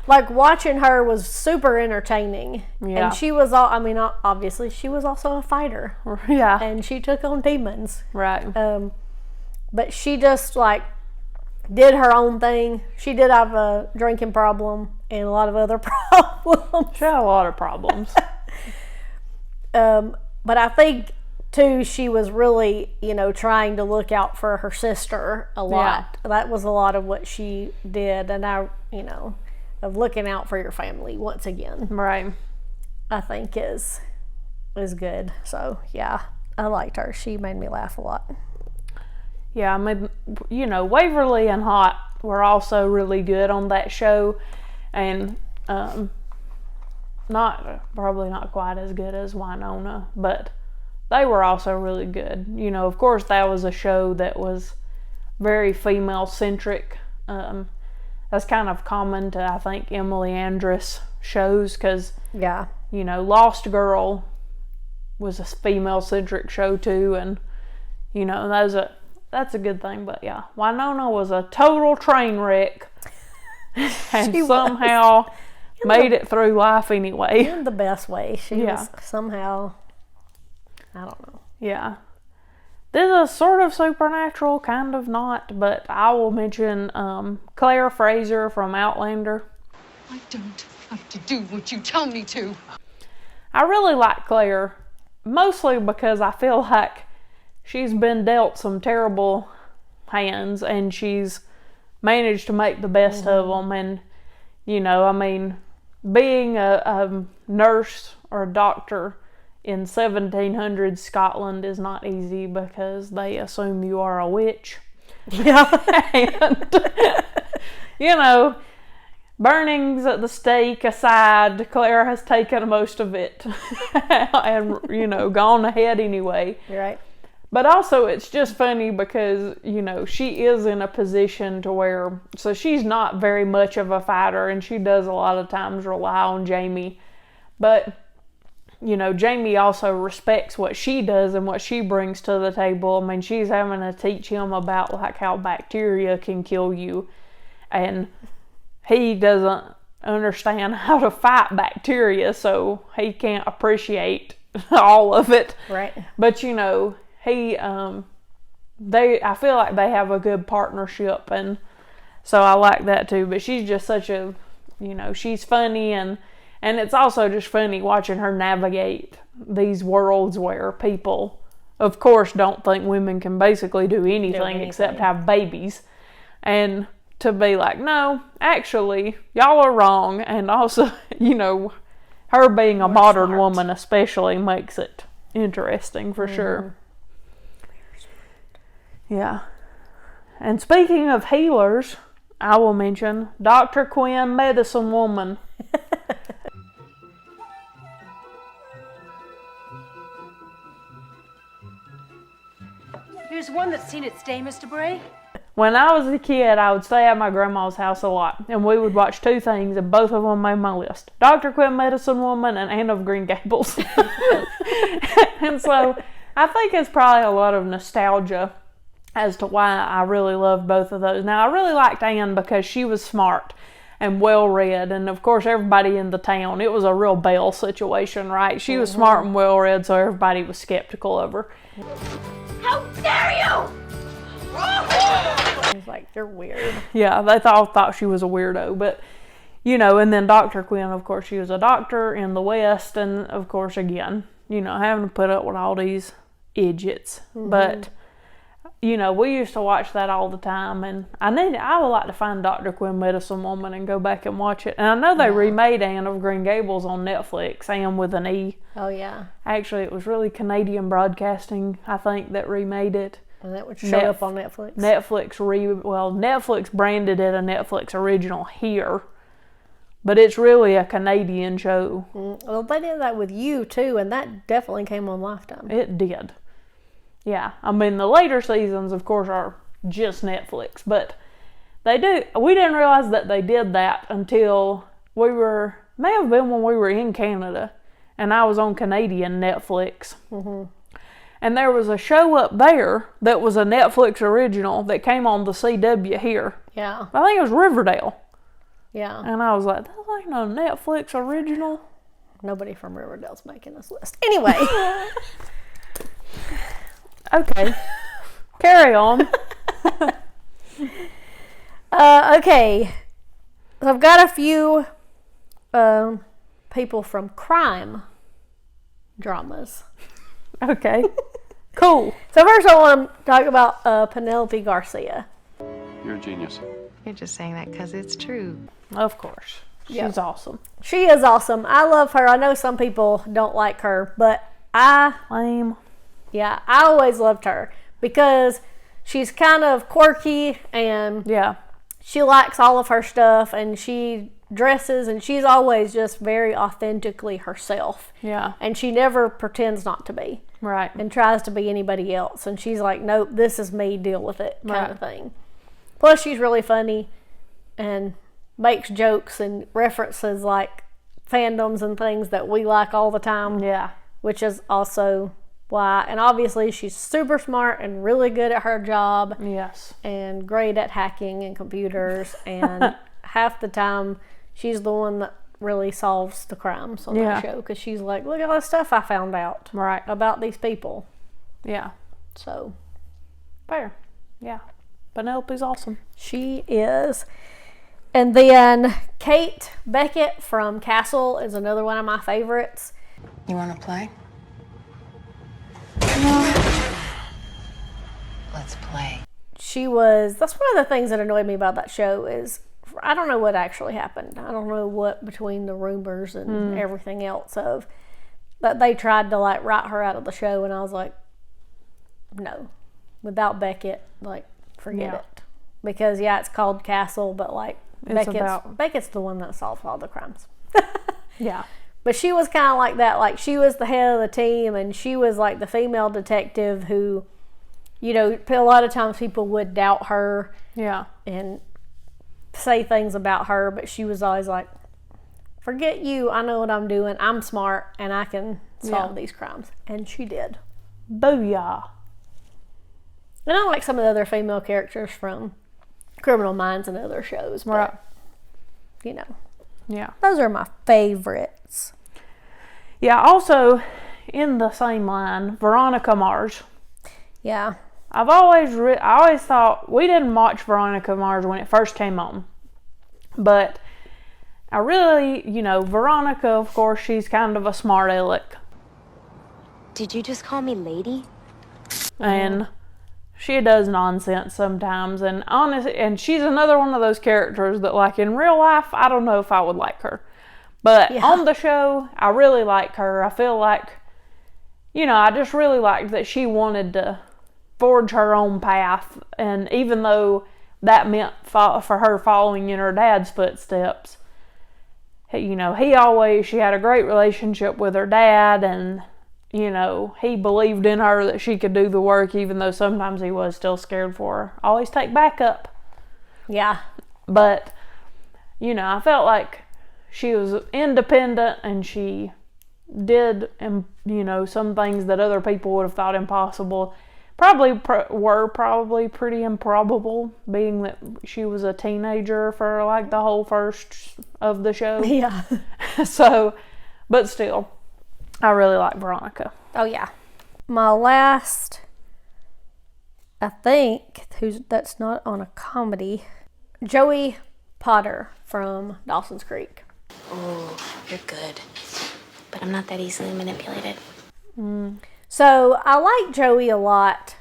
like, watching her was super entertaining. Yeah. And she was obviously she was also a fighter. Yeah. And she took on demons. Right. But she just like did her own thing. She did have a drinking problem and a lot of other problems. She had a lot of problems. But I think too, she was really, trying to look out for her sister a lot. Yeah. That was a lot of what she did, and of looking out for your family once again. Right. I think is good. So yeah. I liked her. She made me laugh a lot. Yeah, I mean, you know, Waverly and Hot were also really good on that show, and probably not quite as good as Winona, but they were also really good. You know, of course, that was a show that was very female-centric. That's kind of common to, I think, Emily Andress shows, because, yeah, you know, Lost Girl was a female-centric show too, and, you know, that's a good thing. But yeah, Winona was a total train wreck and somehow made it through life anyway. In the best way. She was somehow, I don't know. Yeah. This is sort of supernatural, kind of not, but I will mention Claire Fraser from Outlander. I don't have to do what you tell me to. I really like Claire, mostly because I feel like she's been dealt some terrible hands and she's managed to make the best of them. And, you know, I mean, being a nurse or a doctor in 1700s Scotland is not easy because they assume you are a witch. Yeah. And, you know, burnings at the stake aside, Claire has taken most of it and, you know, gone ahead anyway. You're right. But also it's just funny because, you know, she is in a position to where, so she's not very much of a fighter and she does a lot of times rely on Jamie. But, you know, Jamie also respects what she does and what she brings to the table. I mean, she's having to teach him about like how bacteria can kill you. And he doesn't understand how to fight bacteria, so he can't appreciate all of it. Right. But, you know, I feel like they have a good partnership, and so I like that too. But she's just such a, you know, she's funny, and it's also just funny watching her navigate these worlds where people, of course, don't think women can basically do anything except have babies, and to be like, no, actually, y'all are wrong. And also, you know, her being a modern woman especially makes it interesting for sure. Yeah. And speaking of healers, I will mention Dr. Quinn, Medicine Woman. Here's one that's seen its day, Mr. Bray. When I was a kid, I would stay at my grandma's house a lot, and we would watch two things, and both of them made my list. Dr. Quinn, Medicine Woman, and Anne of Green Gables. And so, I think it's probably a lot of nostalgia as to why I really loved both of those. Now, I really liked Anne because she was smart and well-read, and of course, everybody in the town, it was a real Belle situation, right? She was smart and well-read, so everybody was skeptical of her. How dare you! I was like, you're weird. Yeah, they thought she was a weirdo, but, you know, and then Dr. Quinn, of course, she was a doctor in the West, and of course, again, you know, having to put up with all these idiots. But, you know, we used to watch that all the time, and I would like to find Dr. Quinn, Medicine Woman, and go back and watch it. And I know they remade Anne of Green Gables on Netflix, Anne with an E. Oh, yeah. Actually, it was really Canadian Broadcasting, I think, that remade it. And that would show up on Netflix. Netflix branded it a Netflix original here, but it's really a Canadian show. Well, they did that with You too, and that definitely came on Lifetime. It did. Yeah, I mean the later seasons, of course, are just Netflix, but we didn't realize that they did that until may have been when we were in Canada, and I was on Canadian Netflix. And there was a show up there that was a Netflix original that came on the CW here. Yeah. I think it was Riverdale. Yeah. And I was like, that ain't no Netflix original. Nobody from Riverdale's making this list. Anyway. Okay. Carry on. Okay. So I've got a few people from crime dramas. Okay. Cool. So first I want to talk about Penelope Garcia. You're a genius. You're just saying that because it's true. Of course. She's awesome. She is awesome. I love her. I know some people don't like her, but I Yeah, I always loved her because she's kind of quirky and she likes all of her stuff and she dresses and she's always just very authentically herself. Yeah. And she never pretends not to be. Right. And tries to be anybody else. And she's like, nope, this is me, deal with it kind of thing. Plus, she's really funny and makes jokes and references like fandoms and things that we like all the time. Yeah. Which is also why. And obviously, she's super smart and really good at her job. Yes. And great at hacking and computers. And half the time, she's the one that really solves the crimes on that show. Because she's like, look at all the stuff I found out about these people. Yeah. So. Fair. Yeah. Penelope's awesome. She is. And then Kate Beckett from Castle is another one of my favorites. You want to play? Let's play. That's one of the things that annoyed me about that show is I don't know what actually happened. I don't know what between the rumors and everything else of that they tried to like write her out of the show, and I was like, no, without Beckett, like forget it, because it's called Castle, but like Beckett's the one that solved all the crimes. Yeah. But she was kind of like that. Like she was the head of the team, and she was like the female detective who, you know, a lot of times people would doubt her. Yeah. And say things about her, but she was always like, forget you, I know what I'm doing, I'm smart, and I can solve these crimes. And she did. Booyah. And I like some of the other female characters from Criminal Minds and other shows, but, you know. Yeah. Those are my favorites. Yeah, also, in the same line, Veronica Mars. Yeah. I always thought, we didn't watch Veronica Mars when it first came on. But I really, you know, Veronica, of course, she's kind of a smart aleck. Did you just call me lady? And she does nonsense sometimes. And honestly, and she's another one of those characters that, like, in real life, I don't know if I would like her. But on the show, I really like her. I feel like, you know, I just really liked that she wanted to forge her own path, and even though that meant for her following in her dad's footsteps, you know, she had a great relationship with her dad, and you know, he believed in her that she could do the work, even though sometimes he was still scared for her. Always take backup. Yeah. But, you know, I felt like she was independent, and she did, you know, some things that other people would have thought impossible. Were probably pretty improbable, being that she was a teenager for like the whole first of the show. Yeah. So, but still, I really like Veronica. Oh yeah. My last, I think, that's not on a comedy, Joey Potter from Dawson's Creek. Oh, you're good. But I'm not that easily manipulated. So I like Joey a lot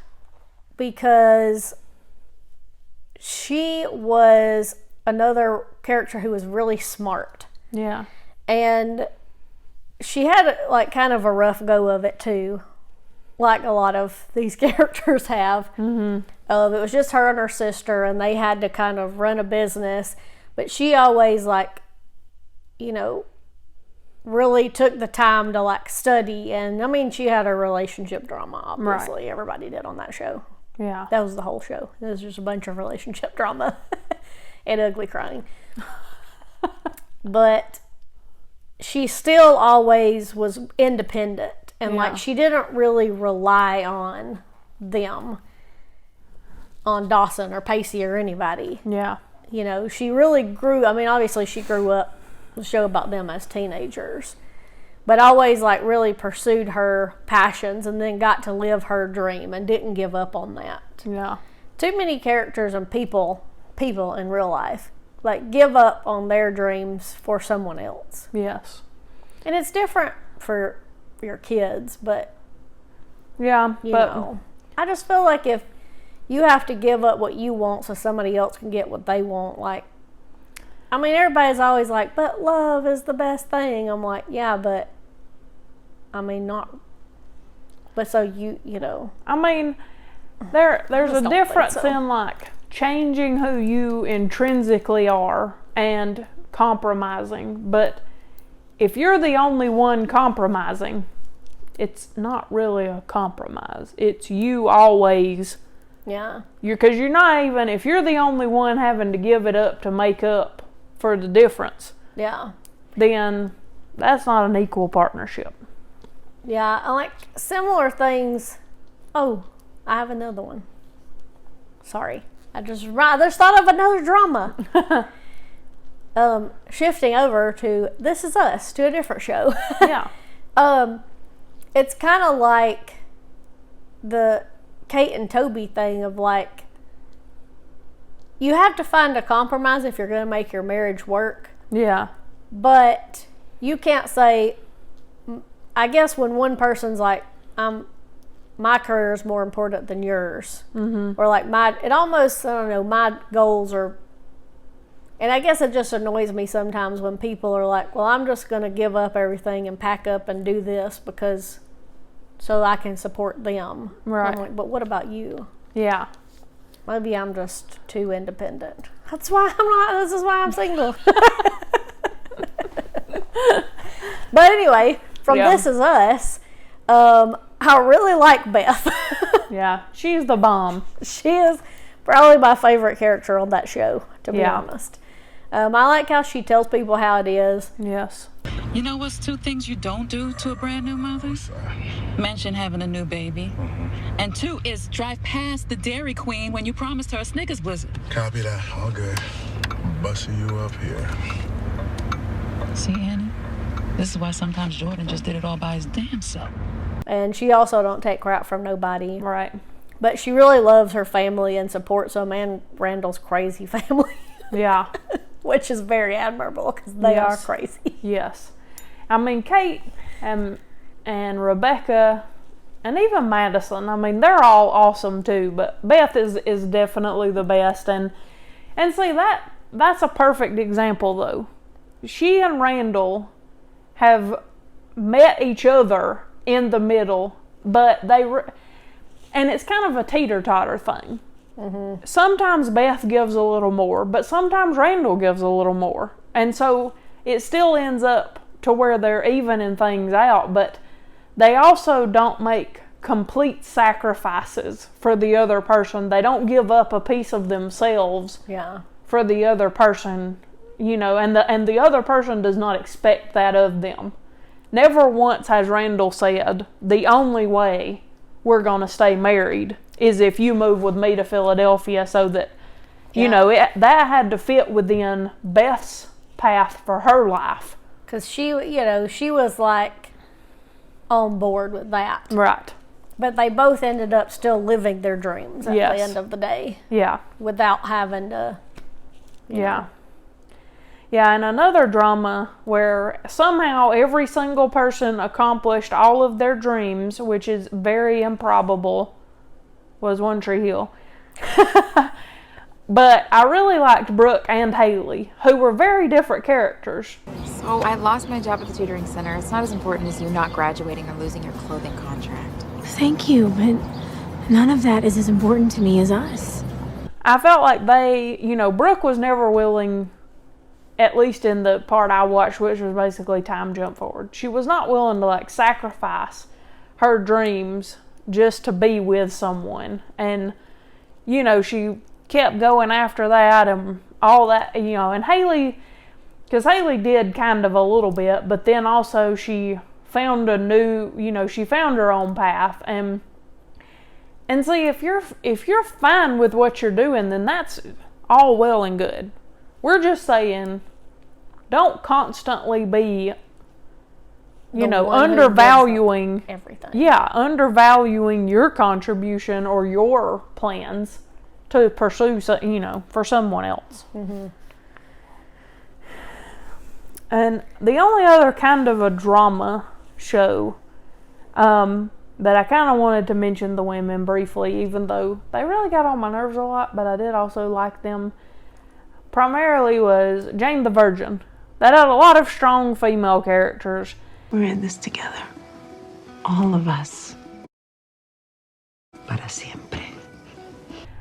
because she was another character who was really smart. Yeah. And she had like kind of a rough go of it too, like a lot of these characters have. Mm-hmm. It was just her and her sister, and they had to kind of run a business. But she always, like, you know, really took the time to like study, and I mean, she had a relationship drama, obviously. Right. Everybody did on that show. Yeah. That was the whole show. It was just a bunch of relationship drama and ugly crying. But she still always was independent, and like she didn't really rely on them, on Dawson or Pacey or anybody. Yeah. You know, she really grew. I mean, obviously she grew up, the show about them as teenagers, but always like really pursued her passions and then got to live her dream and didn't give up on that. Yeah. Too many characters and people in real life like give up on their dreams for someone else. Yes. And it's different for your kids, but yeah, you know, I just feel like if you have to give up what you want so somebody else can get what they want, like, I mean, everybody's always like, but love is the best thing. I'm like, yeah, but I mean, not But so you know. I mean, there's a difference so. in like changing who you intrinsically are and compromising. But if you're the only one compromising, it's not really a compromise. It's you always. Yeah. Because you're not even, if you're the only one having to give it up to make up for the difference. Yeah. Then that's not an equal partnership. Yeah, I like similar things. Oh, I have another one. Sorry. I just thought of another drama. Shifting over to This Is Us, to a different show. Yeah. It's kind of like the Kate and Toby thing of like, you have to find a compromise if you're going to make your marriage work. Yeah. But you can't say, I guess when one person's like, my career is more important than yours. Mm-hmm. Or like it almost, I don't know, my goals are, and I guess it just annoys me sometimes when people are like, well, I'm just going to give up everything and pack up and do this because so I can support them. Right. I'm like, but what about you? Yeah. Maybe I'm just too independent. That's why this is why I'm single. But anyway, from This Is Us, I really like Beth. Yeah, she's the bomb. She is probably my favorite character on that show, to be honest. I like how she tells people how it is. Yes. You know what's 2 things you don't do to a brand new mother? Mention having a new baby. And 2 is drive past the Dairy Queen when you promised her a Snickers blizzard. Copy that. All good. Busting you up here. See, Annie? This is why sometimes Jordan just did it all by his damn self. And she also don't take crap from nobody. Right. But she really loves her family and supports Randall's crazy family. Yeah. Which is very admirable because they are crazy. Yes. I mean, Kate and Rebecca and even Madison, I mean, they're all awesome too, but Beth is definitely the best. And see, that's a perfect example though. She and Randall have met each other in the middle, but and it's kind of a teeter-totter thing. Mm-hmm. Sometimes Beth gives a little more, but sometimes Randall gives a little more. And so it still ends up to where they're evening things out, but they also don't make complete sacrifices for the other person. They don't give up a piece of themselves for the other person, you know, and the other person does not expect that of them. Never once has Randall said, the only way we're going to stay married is if you move with me to Philadelphia, so that, you know, that had to fit within Beth's path for her life. Because she was like on board with that. Right. But they both ended up still living their dreams at the end of the day. Yeah. Without having to, you know. Yeah, and another drama where somehow every single person accomplished all of their dreams, which is very improbable, was One Tree Hill. But I really liked Brooke and Haley, who were very different characters. So I lost my job at the tutoring center. It's not as important as you not graduating or losing your clothing contract. Thank you, but none of that is as important to me as us. I felt like Brooke was never willing, at least in the part I watched, which was basically time jump forward. She was not willing to sacrifice her dreams just to be with someone. And, she kept going after that and all that, and Haley, because Haley did kind of a little bit, but then also she found she found her own path. And see, if you're fine with what you're doing, then that's all well and good. We're just saying, don't constantly be, undervaluing everything. Yeah, undervaluing your contribution or your plans to pursue, for someone else. Mm-hmm. And the only other kind of a drama show that I kind of wanted to mention the women briefly, even though they really got on my nerves a lot, but I did also like them, primarily was Jane the Virgin. That had a lot of strong female characters. We're in this together. All of us. para siempre.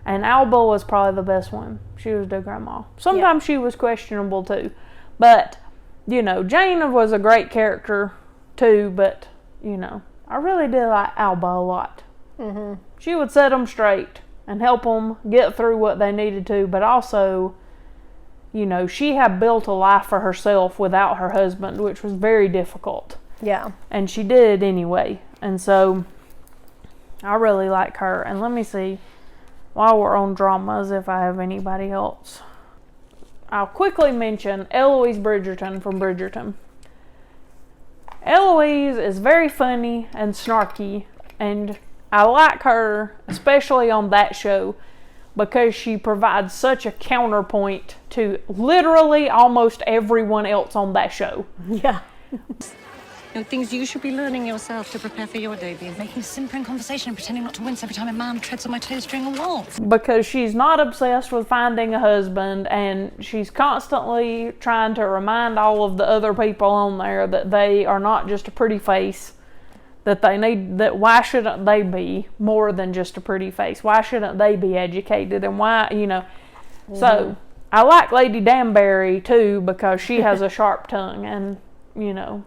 And Alba was probably the best one. She was the grandma. Sometimes she was questionable too. But, you know, Jane was a great character too, but, you know, I really did like Alba a lot. Mm-hmm. She would set them straight and help them get through what they needed to, but also, you know, she had built a life for herself without her husband, which was very difficult. Yeah. And she did it anyway. And so, I really like her. And let me see, while we're on dramas, if I have anybody else. I'll quickly mention Eloise Bridgerton from Bridgerton. Eloise is very funny and snarky, and I like her, especially on that show, because she provides such a counterpoint to literally almost everyone else on that show. Yeah. Things you should be learning yourself to prepare for your debut. Making simpering conversation and pretending not to wince every time a man treads on my toes during a waltz. Because she's not obsessed with finding a husband, and she's constantly trying to remind all of the other people on there that they are not just a pretty face, that why shouldn't they be more than just a pretty face? Why shouldn't they be educated? And why, you know. Mm-hmm. So, I like Lady Danbury too, because she has a sharp tongue, and, you know,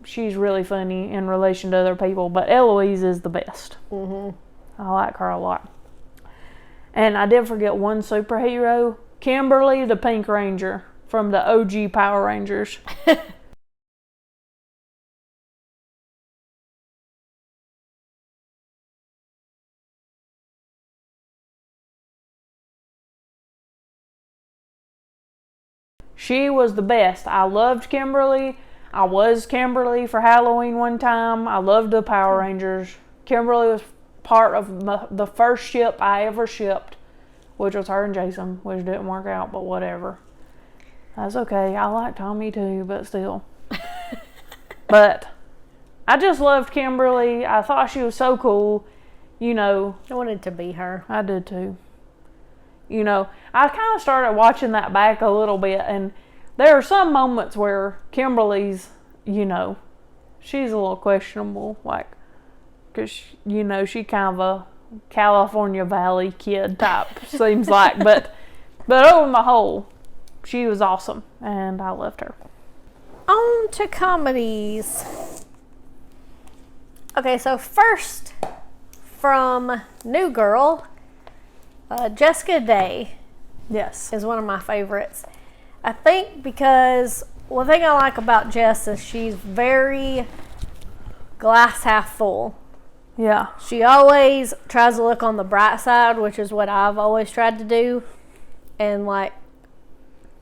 she's really funny in relation to other people, but Eloise is the best. Mm-hmm. I like her a lot. And I did forget one superhero, Kimberly the Pink Ranger from the OG Power Rangers. She was the best. I loved Kimberly. I was Kimberly for Halloween one time. I loved the Power Rangers. Kimberly was part of the first ship I ever shipped, which was her and Jason, which didn't work out, but whatever. That's okay. I like Tommy too, but still. But I just loved Kimberly. I thought she was so cool. You know. I wanted to be her. I did too. You know, I kind of started watching that back a little bit, and there are some moments where Kimberly's, you know, she's a little questionable, like, because, you know, she kind of a California Valley kid type, seems like, but on the whole, she was awesome, and I loved her. On to comedies. Okay, so first, from New Girl, Jessica Day, yes, is one of my favorites. I think because one thing I like about Jess is she's very glass half full. Yeah. She always tries to look on the bright side, which is what I've always tried to do, and like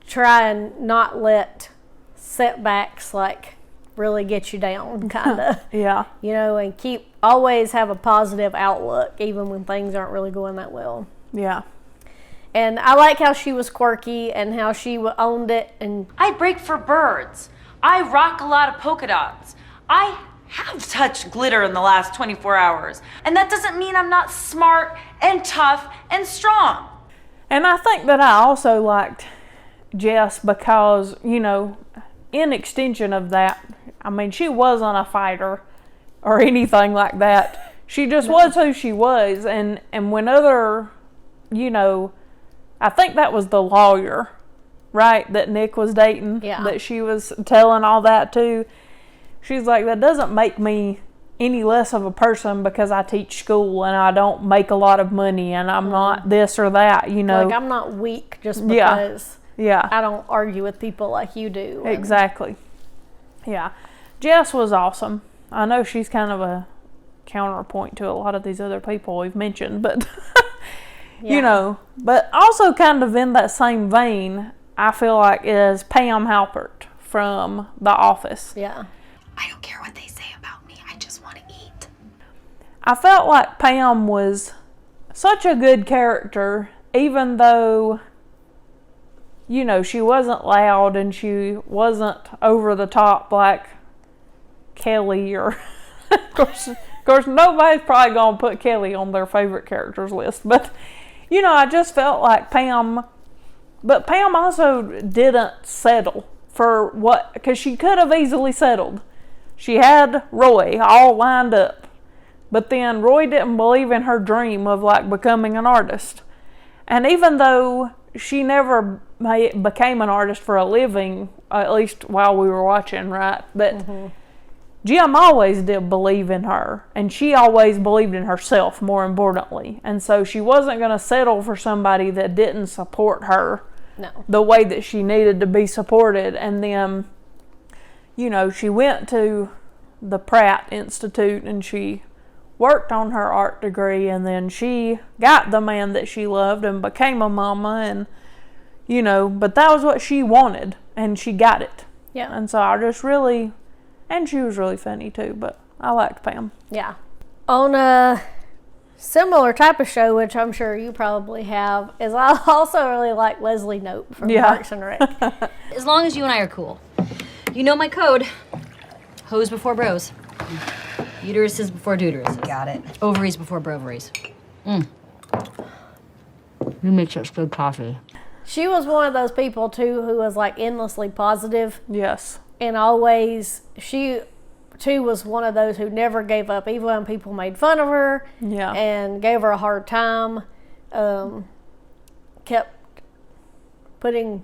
try and not let setbacks like really get you down, kind of. Yeah. You know, and always have a positive outlook even when things aren't really going that well. Yeah. And I like how she was quirky and how she owned it. And I break for birds. I rock a lot of polka dots. I have touched glitter in the last 24 hours. And that doesn't mean I'm not smart and tough and strong. And I think that I also liked Jess because, you know, in extension of that, I mean, she wasn't a fighter or anything like that. She just was who she was. And when other, you know, I think that was the lawyer, right, that Nick was dating, that she was telling all that to. She's like, that doesn't make me any less of a person because I teach school and I don't make a lot of money and I'm not this or that, you know. Like, I'm not weak just because I don't argue with people like you do. Exactly. Yeah. Jess was awesome. I know she's kind of a counterpoint to a lot of these other people we've mentioned, but... You know, but also kind of in that same vein, I feel like is Pam Halpert from The Office. Yeah. I don't care what they say about me. I just want to eat. I felt like Pam was such a good character, even though, you know, she wasn't loud and she wasn't over the top like Kelly or... Of course, nobody's probably going to put Kelly on their favorite characters list, but... You know, I just felt like Pam, but Pam also didn't settle for what, because she could have easily settled. She had Roy all lined up, But then Roy didn't believe in her dream of like becoming an artist. And even though she never became an artist for a living, at least while we were watching, right? But Jim always did believe in her, and she always believed in herself, more importantly. And so she wasn't going to settle for somebody that didn't support her the way that she needed to be supported. And then, you know, she went to the Pratt Institute and she worked on her art degree, and then she got the man that she loved and became a mama, and, you know, but that was what she wanted, and she got it. Yeah. And so I just really... And she was really funny too, but I liked Pam. Yeah. On a similar type of show, which I'm sure you probably have, is I also really like Leslie Knope from Parks and Rec. As long as you and I are cool. You know my code. Hose before bros. Uteruses before deuteruses. Got it. Ovaries before brovaries. You make such good coffee. She was one of those people too who was like endlessly positive. Yes. And always, she too was one of those who never gave up, even when people made fun of her and gave her a hard time. Kept drawing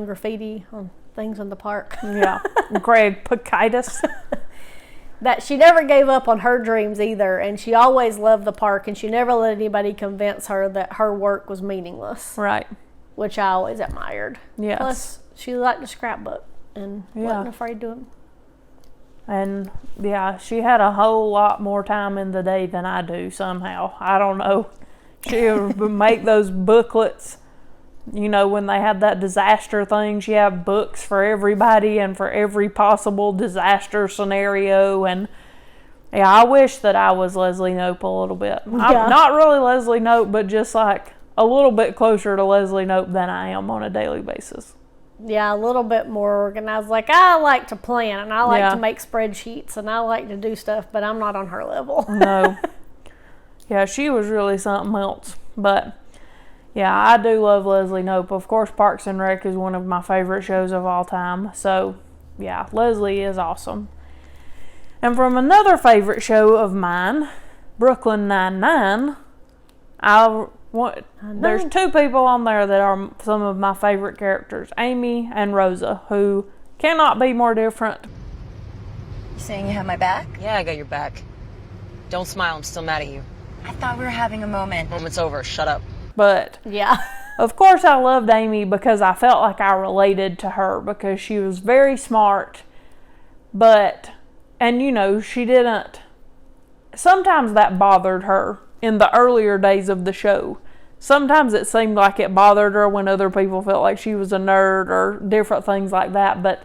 graffiti on things in the park. Yeah. Greg Pakitis. That she never gave up on her dreams either, and she always loved the park, and she never let anybody convince her that her work was meaningless. Right. Which I always admired. Yes. Plus, she liked to scrapbook and wasn't afraid to do it. And yeah, she had a whole lot more time in the day than I do somehow. I don't know. She would make those booklets. You know, when they had that disaster thing, she had books for everybody and for every possible disaster scenario. And yeah, I wish that I was Leslie Knope a little bit. I'm not really Leslie Knope, but just like a little bit closer to Leslie Knope than I am on a daily basis. Yeah, a little bit more organized. Like, I like to plan, and I like to make spreadsheets, and I like to do stuff, but I'm not on her level. No. Yeah, she was really something else. But yeah, I do love Leslie Knope. Of course, Parks and Rec is one of my favorite shows of all time. So yeah, Leslie is awesome. And from another favorite show of mine, Brooklyn Nine-Nine, there's two people on there that are some of my favorite characters, Amy and Rosa, who cannot be more different. You saying you have my back? Yeah, I got your back. Don't smile, I'm still mad at you. I thought we were having a moment. Moment's over, shut up. But yeah, of course I loved Amy because I felt like I related to her because she was very smart, and you know, she didn't, sometimes that bothered her in the earlier days of the show. Sometimes it seemed like it bothered her when other people felt like she was a nerd or different things like that, but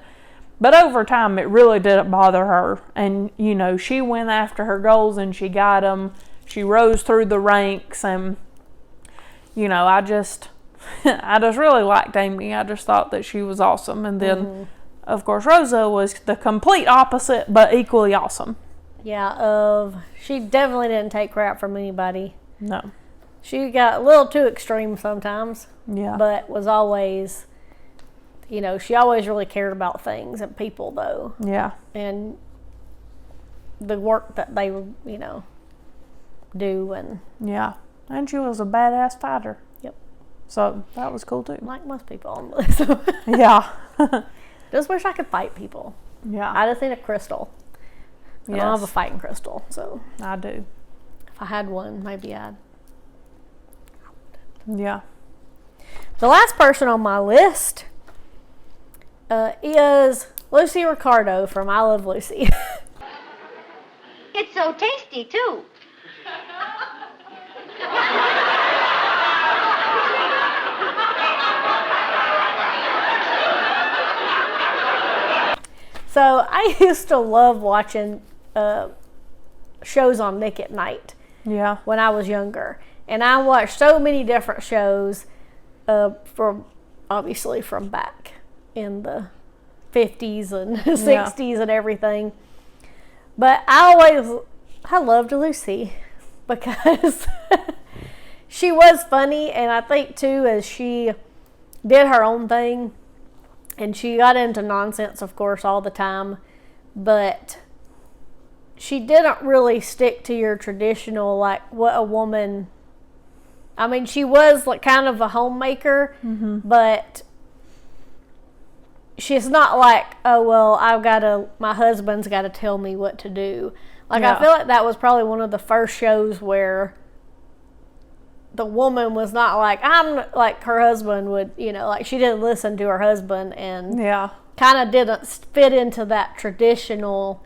over time it really didn't bother her. And you know, she went after her goals and she got them. She rose through the ranks, and you know, I just really liked Amy. I just thought that she was awesome. And then of course Rosa was the complete opposite but equally awesome. Yeah, she definitely didn't take crap from anybody. No. She got a little too extreme sometimes. Yeah. But was always, you know, she always really cared about things and people, though. Yeah. And the work that they, you know, do. And yeah. And she was a badass fighter. Yep. So that was cool, too. Like most people on this. Yeah. Just wish I could fight people. Yeah. I just need a crystal. I don't have a fighting crystal, so. I do. If I had one, maybe I'd. Yeah. The last person on my list is Lucy Ricardo from I Love Lucy. It's so tasty, too. So I used to love watching shows on Nick at Night. Yeah. When I was younger. And I watched so many different shows obviously from back in the 50s and 60s and everything. But I loved Lucy because she was funny, and I think too, as she did her own thing, and she got into nonsense, of course, all the time, but she didn't really stick to your traditional, like, what a woman... I mean, she was, like, kind of a homemaker, but she's not like, oh, well, my husband's got to tell me what to do. Like, I feel like that was probably one of the first shows where the woman was not like, I'm like her husband would, you know, like, she didn't listen to her husband and kind of didn't fit into that traditional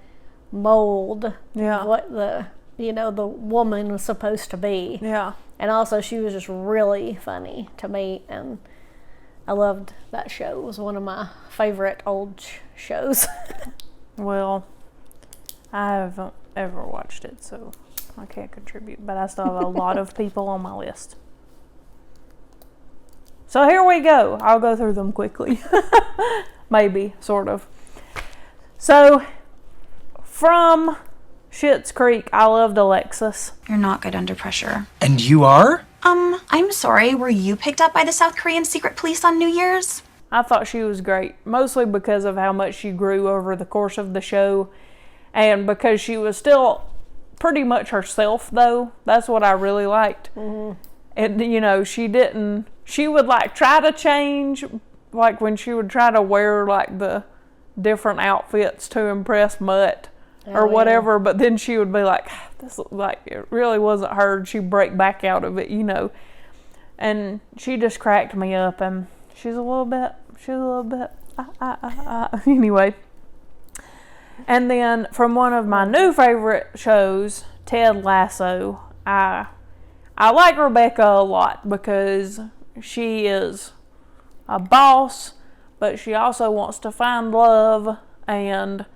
mold of what the woman was supposed to be. Yeah. And also she was just really funny to me, and I loved that show. It was one of my favorite old shows. Well, I haven't ever watched it, so I can't contribute, but I still have a lot of people on my list. So here we go. I'll go through them quickly. Maybe, sort of. So, from Schitt's Creek, I loved Alexis. You're not good under pressure. And you are? I'm sorry, were you picked up by the South Korean secret police on New Year's? I thought she was great, mostly because of how much she grew over the course of the show, and because she was still pretty much herself, though. That's what I really liked. And, you know, she would, like, try to change, like, when she would try to wear, like, the different outfits to impress Mutt or whatever, but then she would be like, this, like, it really wasn't her. She'd break back out of it, you know. And she just cracked me up, and she's a little bit, anyway. And then from one of my new favorite shows, Ted Lasso, I like Rebecca a lot because she is a boss, but she also wants to find love, and,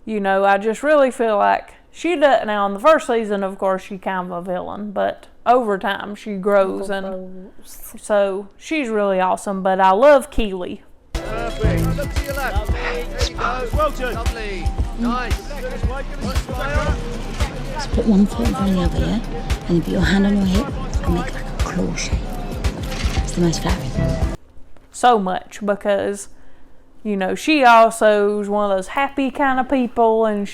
you know, I just really feel like she does. Now, in the first season, of course, she's kind of a villain, but over time she grows, and so she's really awesome. But I love Keeley. Perfect. Look to your left. There you go. Well done. Lovely. Nice. Just put one foot in front of the other, yeah? And you put your hand on your hip and make like a claw shape. It's the most flattering. So much, because, you know, she also is one of those happy kind of people, and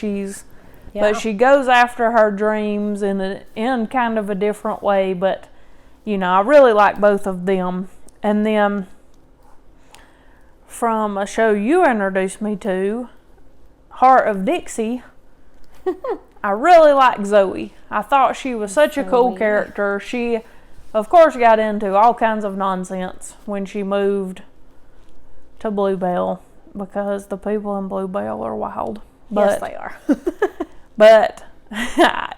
but she goes after her dreams in kind of a different way. But, you know, I really like both of them. And then from a show you introduced me to, Heart of Dixie, I really like Zoe. I thought she was such a cool character. She, of course, got into all kinds of nonsense when she moved to Bluebell, because the people in Bluebell are wild. Yes, they are. But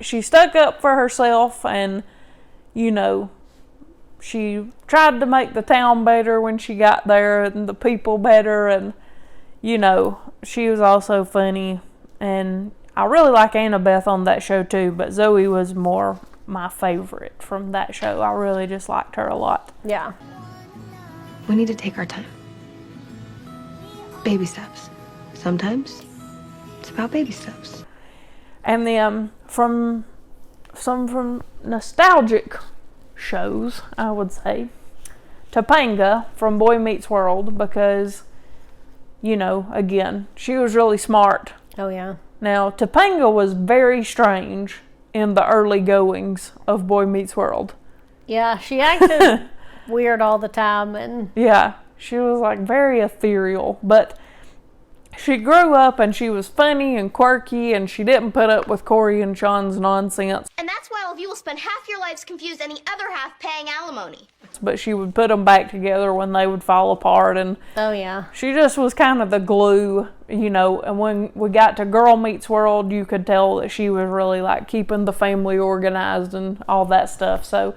she stuck up for herself, and, you know, she tried to make the town better when she got there, and the people better, and, you know, she was also funny. And I really like Annabeth on that show too, but Zoe was more my favorite from that show. I really just liked her a lot. Yeah. We need to take our time. Baby steps. Sometimes it's about baby steps. And then from nostalgic shows, I would say, Topanga from Boy Meets World, because, you know, again, she was really smart. Oh, yeah. Now, Topanga was very strange in the early goings of Boy Meets World. Yeah, she acted weird all the time, and yeah, she was like very ethereal, but she grew up and she was funny and quirky, and she didn't put up with Corey and Sean's nonsense. And that's why all of you will spend half your lives confused and the other half paying alimony. But she would put them back together when they would fall apart, and oh yeah, she just was kind of the glue, you know. And when we got to Girl Meets World, you could tell that she was really like keeping the family organized and all that stuff. So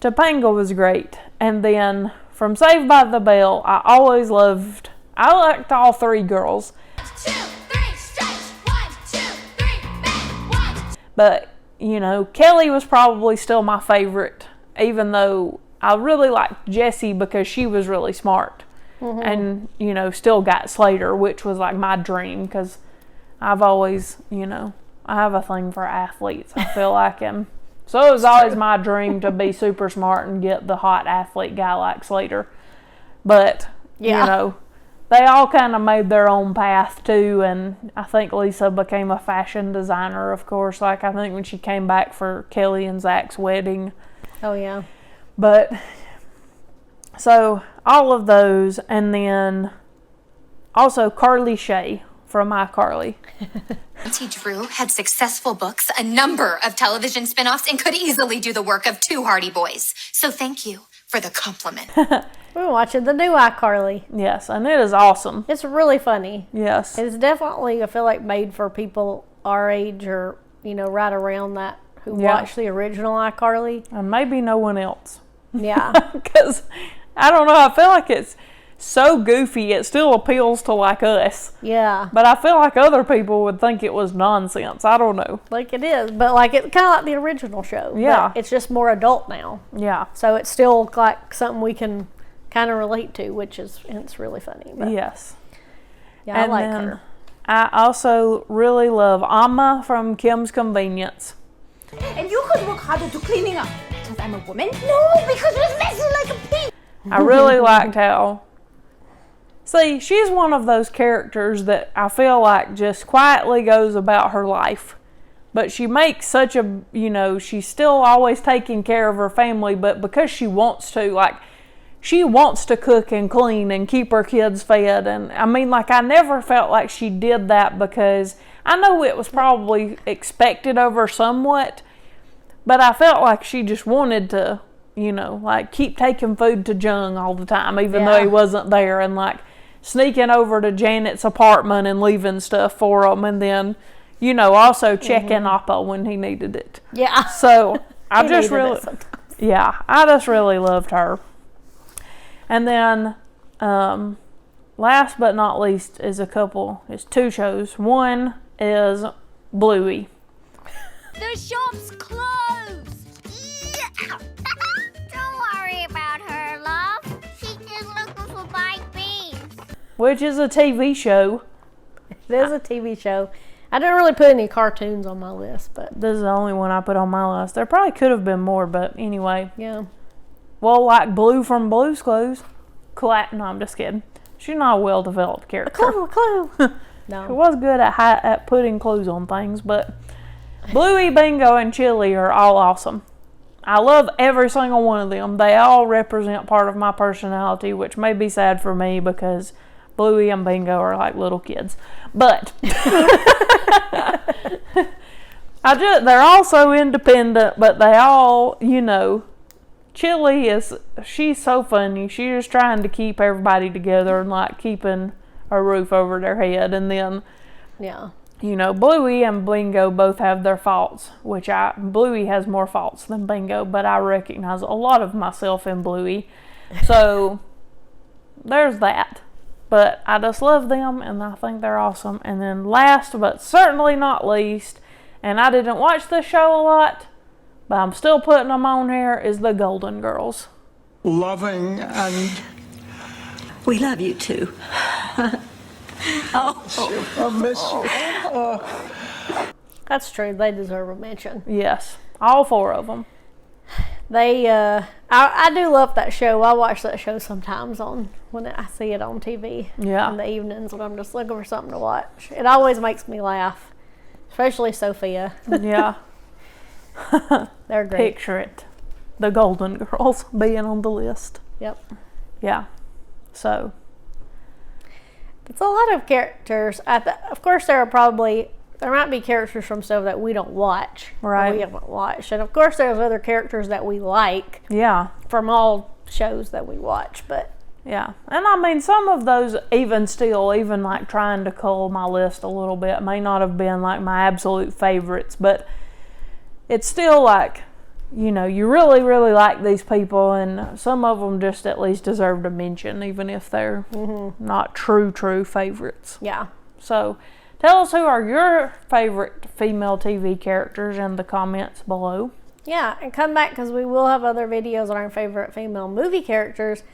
Topanga was great. And then from Saved by the Bell, I liked all three girls. 2, 3, stretch. 1, 2, 3, bang, 1. But, you know, Kelly was probably still my favorite, even though I really liked Jessie because she was really smart. Mm-hmm. And, you know, still got Slater, which was like my dream, because I've always, you know, I have a thing for athletes, I feel like him. So it was always my dream to be super smart and get the hot athlete guy like Slater. But, you know, they all kind of made their own path too, and I think Lisa became a fashion designer, of course, like I think when she came back for Kelly and Zach's wedding. Oh, yeah. But, so, all of those, and then also Carly Shay from iCarly. Auntie Drew had successful books, a number of television spin-offs, and could easily do the work of 2 Hardy Boys. So thank you for the compliment. We're watching the new iCarly. Yes, and it is awesome. It's really funny. Yes. It's definitely, I feel like, made for people our age or, right around that who watched the original iCarly. And maybe no one else. Yeah. Because, I don't know, I feel like it's so goofy, it still appeals to like us. Yeah. But I feel like other people would think it was nonsense. I don't know. Like it is, but like it's kind of like the original show. Yeah. But it's just more adult now. Yeah. So it's still like something we can kind of relate to, which is, and it's really funny. But yes. Yeah, and I like then her. I also really love Amma from Kim's Convenience. And you could work harder to cleaning up. Because I'm a woman? No, because it's messy like a pig. I really liked how... See, she's one of those characters that I feel like just quietly goes about her life. But she makes such a, she's still always taking care of her family, but because she wants to, like, she wants to cook and clean and keep her kids fed. And I mean, like, I never felt like she did that because I know it was probably expected of her somewhat, but I felt like she just wanted to, like, keep taking food to Jung all the time, even though he wasn't there, and, like, sneaking over to Janet's apartment and leaving stuff for him, and then, also checking Appa when he needed it. Yeah. So, I just really loved her. And then, last but not least is is 2 shows. One is Bluey. The shop's closed. Yeah. Don't worry about her, love. She's just looking for baked beans. Which is a TV show. It is a TV show. I didn't really put any cartoons on my list, but this is the only one I put on my list. There probably could have been more, but anyway. Yeah. Well, like Blue from Blue's Clues. No, I'm just kidding. She's not a well-developed character. A clue. No. She was good at putting clues on things, but Bluey, Bingo, and Chili are all awesome. I love every single one of them. They all represent part of my personality, which may be sad for me because Bluey and Bingo are like little kids. But they're all so independent, but they all, Chili she's so funny. She's just trying to keep everybody together and like keeping a roof over their head. And then, Bluey and Bingo both have their faults, which Bluey has more faults than Bingo, but I recognize a lot of myself in Bluey. So there's that. But I just love them, and I think they're awesome. And then last, but certainly not least, and I didn't watch this show a lot, but I'm still putting them on here, is the Golden Girls. Loving and... We love you too. I miss you. That's true. They deserve a mention. Yes. All 4 of them. They, I do love that show. I watch that show sometimes when I see it on TV. Yeah. In the evenings when I'm just looking for something to watch. It always makes me laugh. Especially Sophia. Yeah. They're great. Picture it. The Golden Girls being on the list. Yep. Yeah. So. It's a lot of characters. Of course, there might be characters from stuff that we don't watch. Right. We haven't watched. And of course, there's other characters that we like. Yeah. From all shows that we watch. But yeah. And I mean, some of those even like trying to cull my list a little bit, may not have been like my absolute favorites, but it's still like, you really, really like these people, and some of them just at least deserve to mention, even if they're not true favorites. Yeah. So, tell us who are your favorite female TV characters in the comments below. Yeah, and come back because we will have other videos on our favorite female movie characters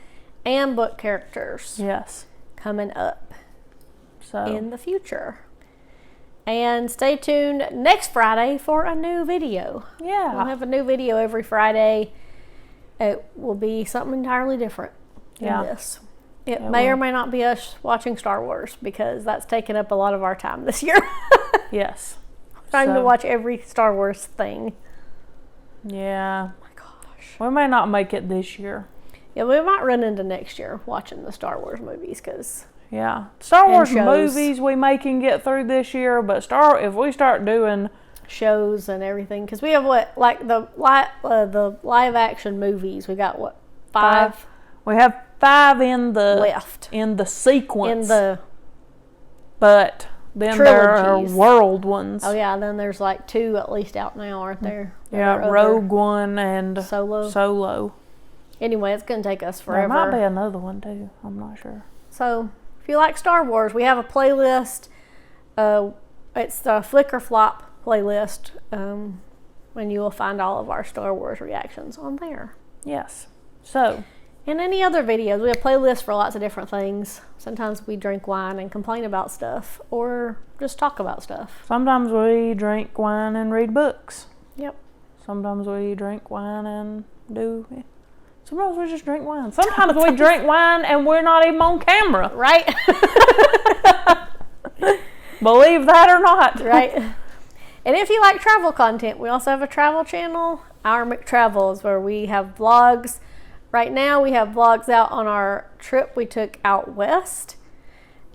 and book characters. Yes. Coming up so in the future. And stay tuned next Friday for a new video. Yeah. We'll have a new video every Friday. It will be something entirely different than this. It may or may not be us watching Star Wars because that's taken up a lot of our time this year. Yes. Trying to watch every Star Wars thing. Yeah. Oh my gosh. We may not make it this year. Yeah, we might run into next year watching the Star Wars movies because... Yeah. Star Wars movies we may can get through this year, but if we start doing... shows and everything, because we have the live action movies, we got 5? We have 5 in the... left. In the sequence. In the... But... Then trilogies. There are world ones. Oh yeah, then there's 2 at least out now, aren't there? Yeah, Rogue One and Solo. Anyway, it's going to take us forever. There might be another one too. I'm not sure. So, if you like Star Wars, we have a playlist. It's the Flickr Flop playlist, and you will find all of our Star Wars reactions on there. Yes. So... And any other videos. We have playlists for lots of different things. Sometimes we drink wine and complain about stuff, or just talk about stuff. Sometimes we drink wine and read books. Yep. Sometimes we drink wine and do... Sometimes we just drink wine. Sometimes we drink wine and we're not even on camera. Right. Believe that or not. Right. And if you like travel content, we also have a travel channel, Our McTravels, where we have vlogs. Right now, we have vlogs out on our trip we took out west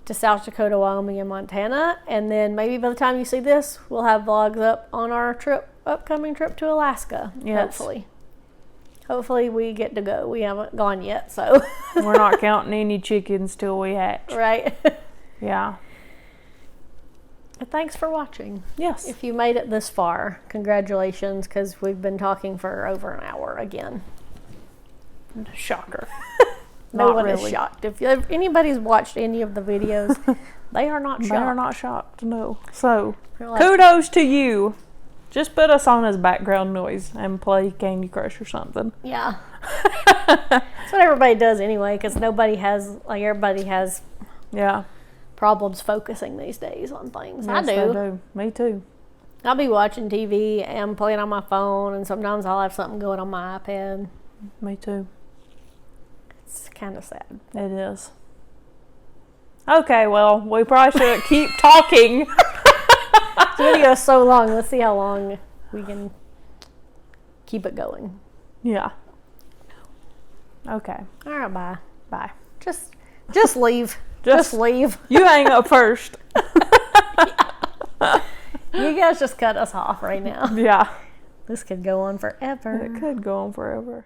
to South Dakota, Wyoming, and Montana. And then maybe by the time you see this, we'll have vlogs up on our upcoming trip to Alaska. Yes. Hopefully. Hopefully we get to go. We haven't gone yet, so. We're not counting any chickens till we hatch. Right. Yeah. But thanks for watching. Yes. If you made it this far, congratulations, because we've been talking for over an hour again. Shocker. No one is shocked. If anybody's watched any of the videos, they are not shocked. They are not shocked, no. So, kudos to you. Just put us on as background noise and play Candy Crush or something. Yeah. That's what everybody does anyway, because everybody has problems focusing these days on things. Yes, I do. They do. Me too. I'll be watching TV and playing on my phone, and sometimes I'll have something going on my iPad. Me too. It's kind of sad. It is. Okay, well, we probably should keep talking. This video is so long. Let's see how long we can keep it going. Yeah. Okay. All right, bye. Bye. Just leave. Just leave. You hang up first. You guys just cut us off right now. Yeah. This could go on forever. It could go on forever.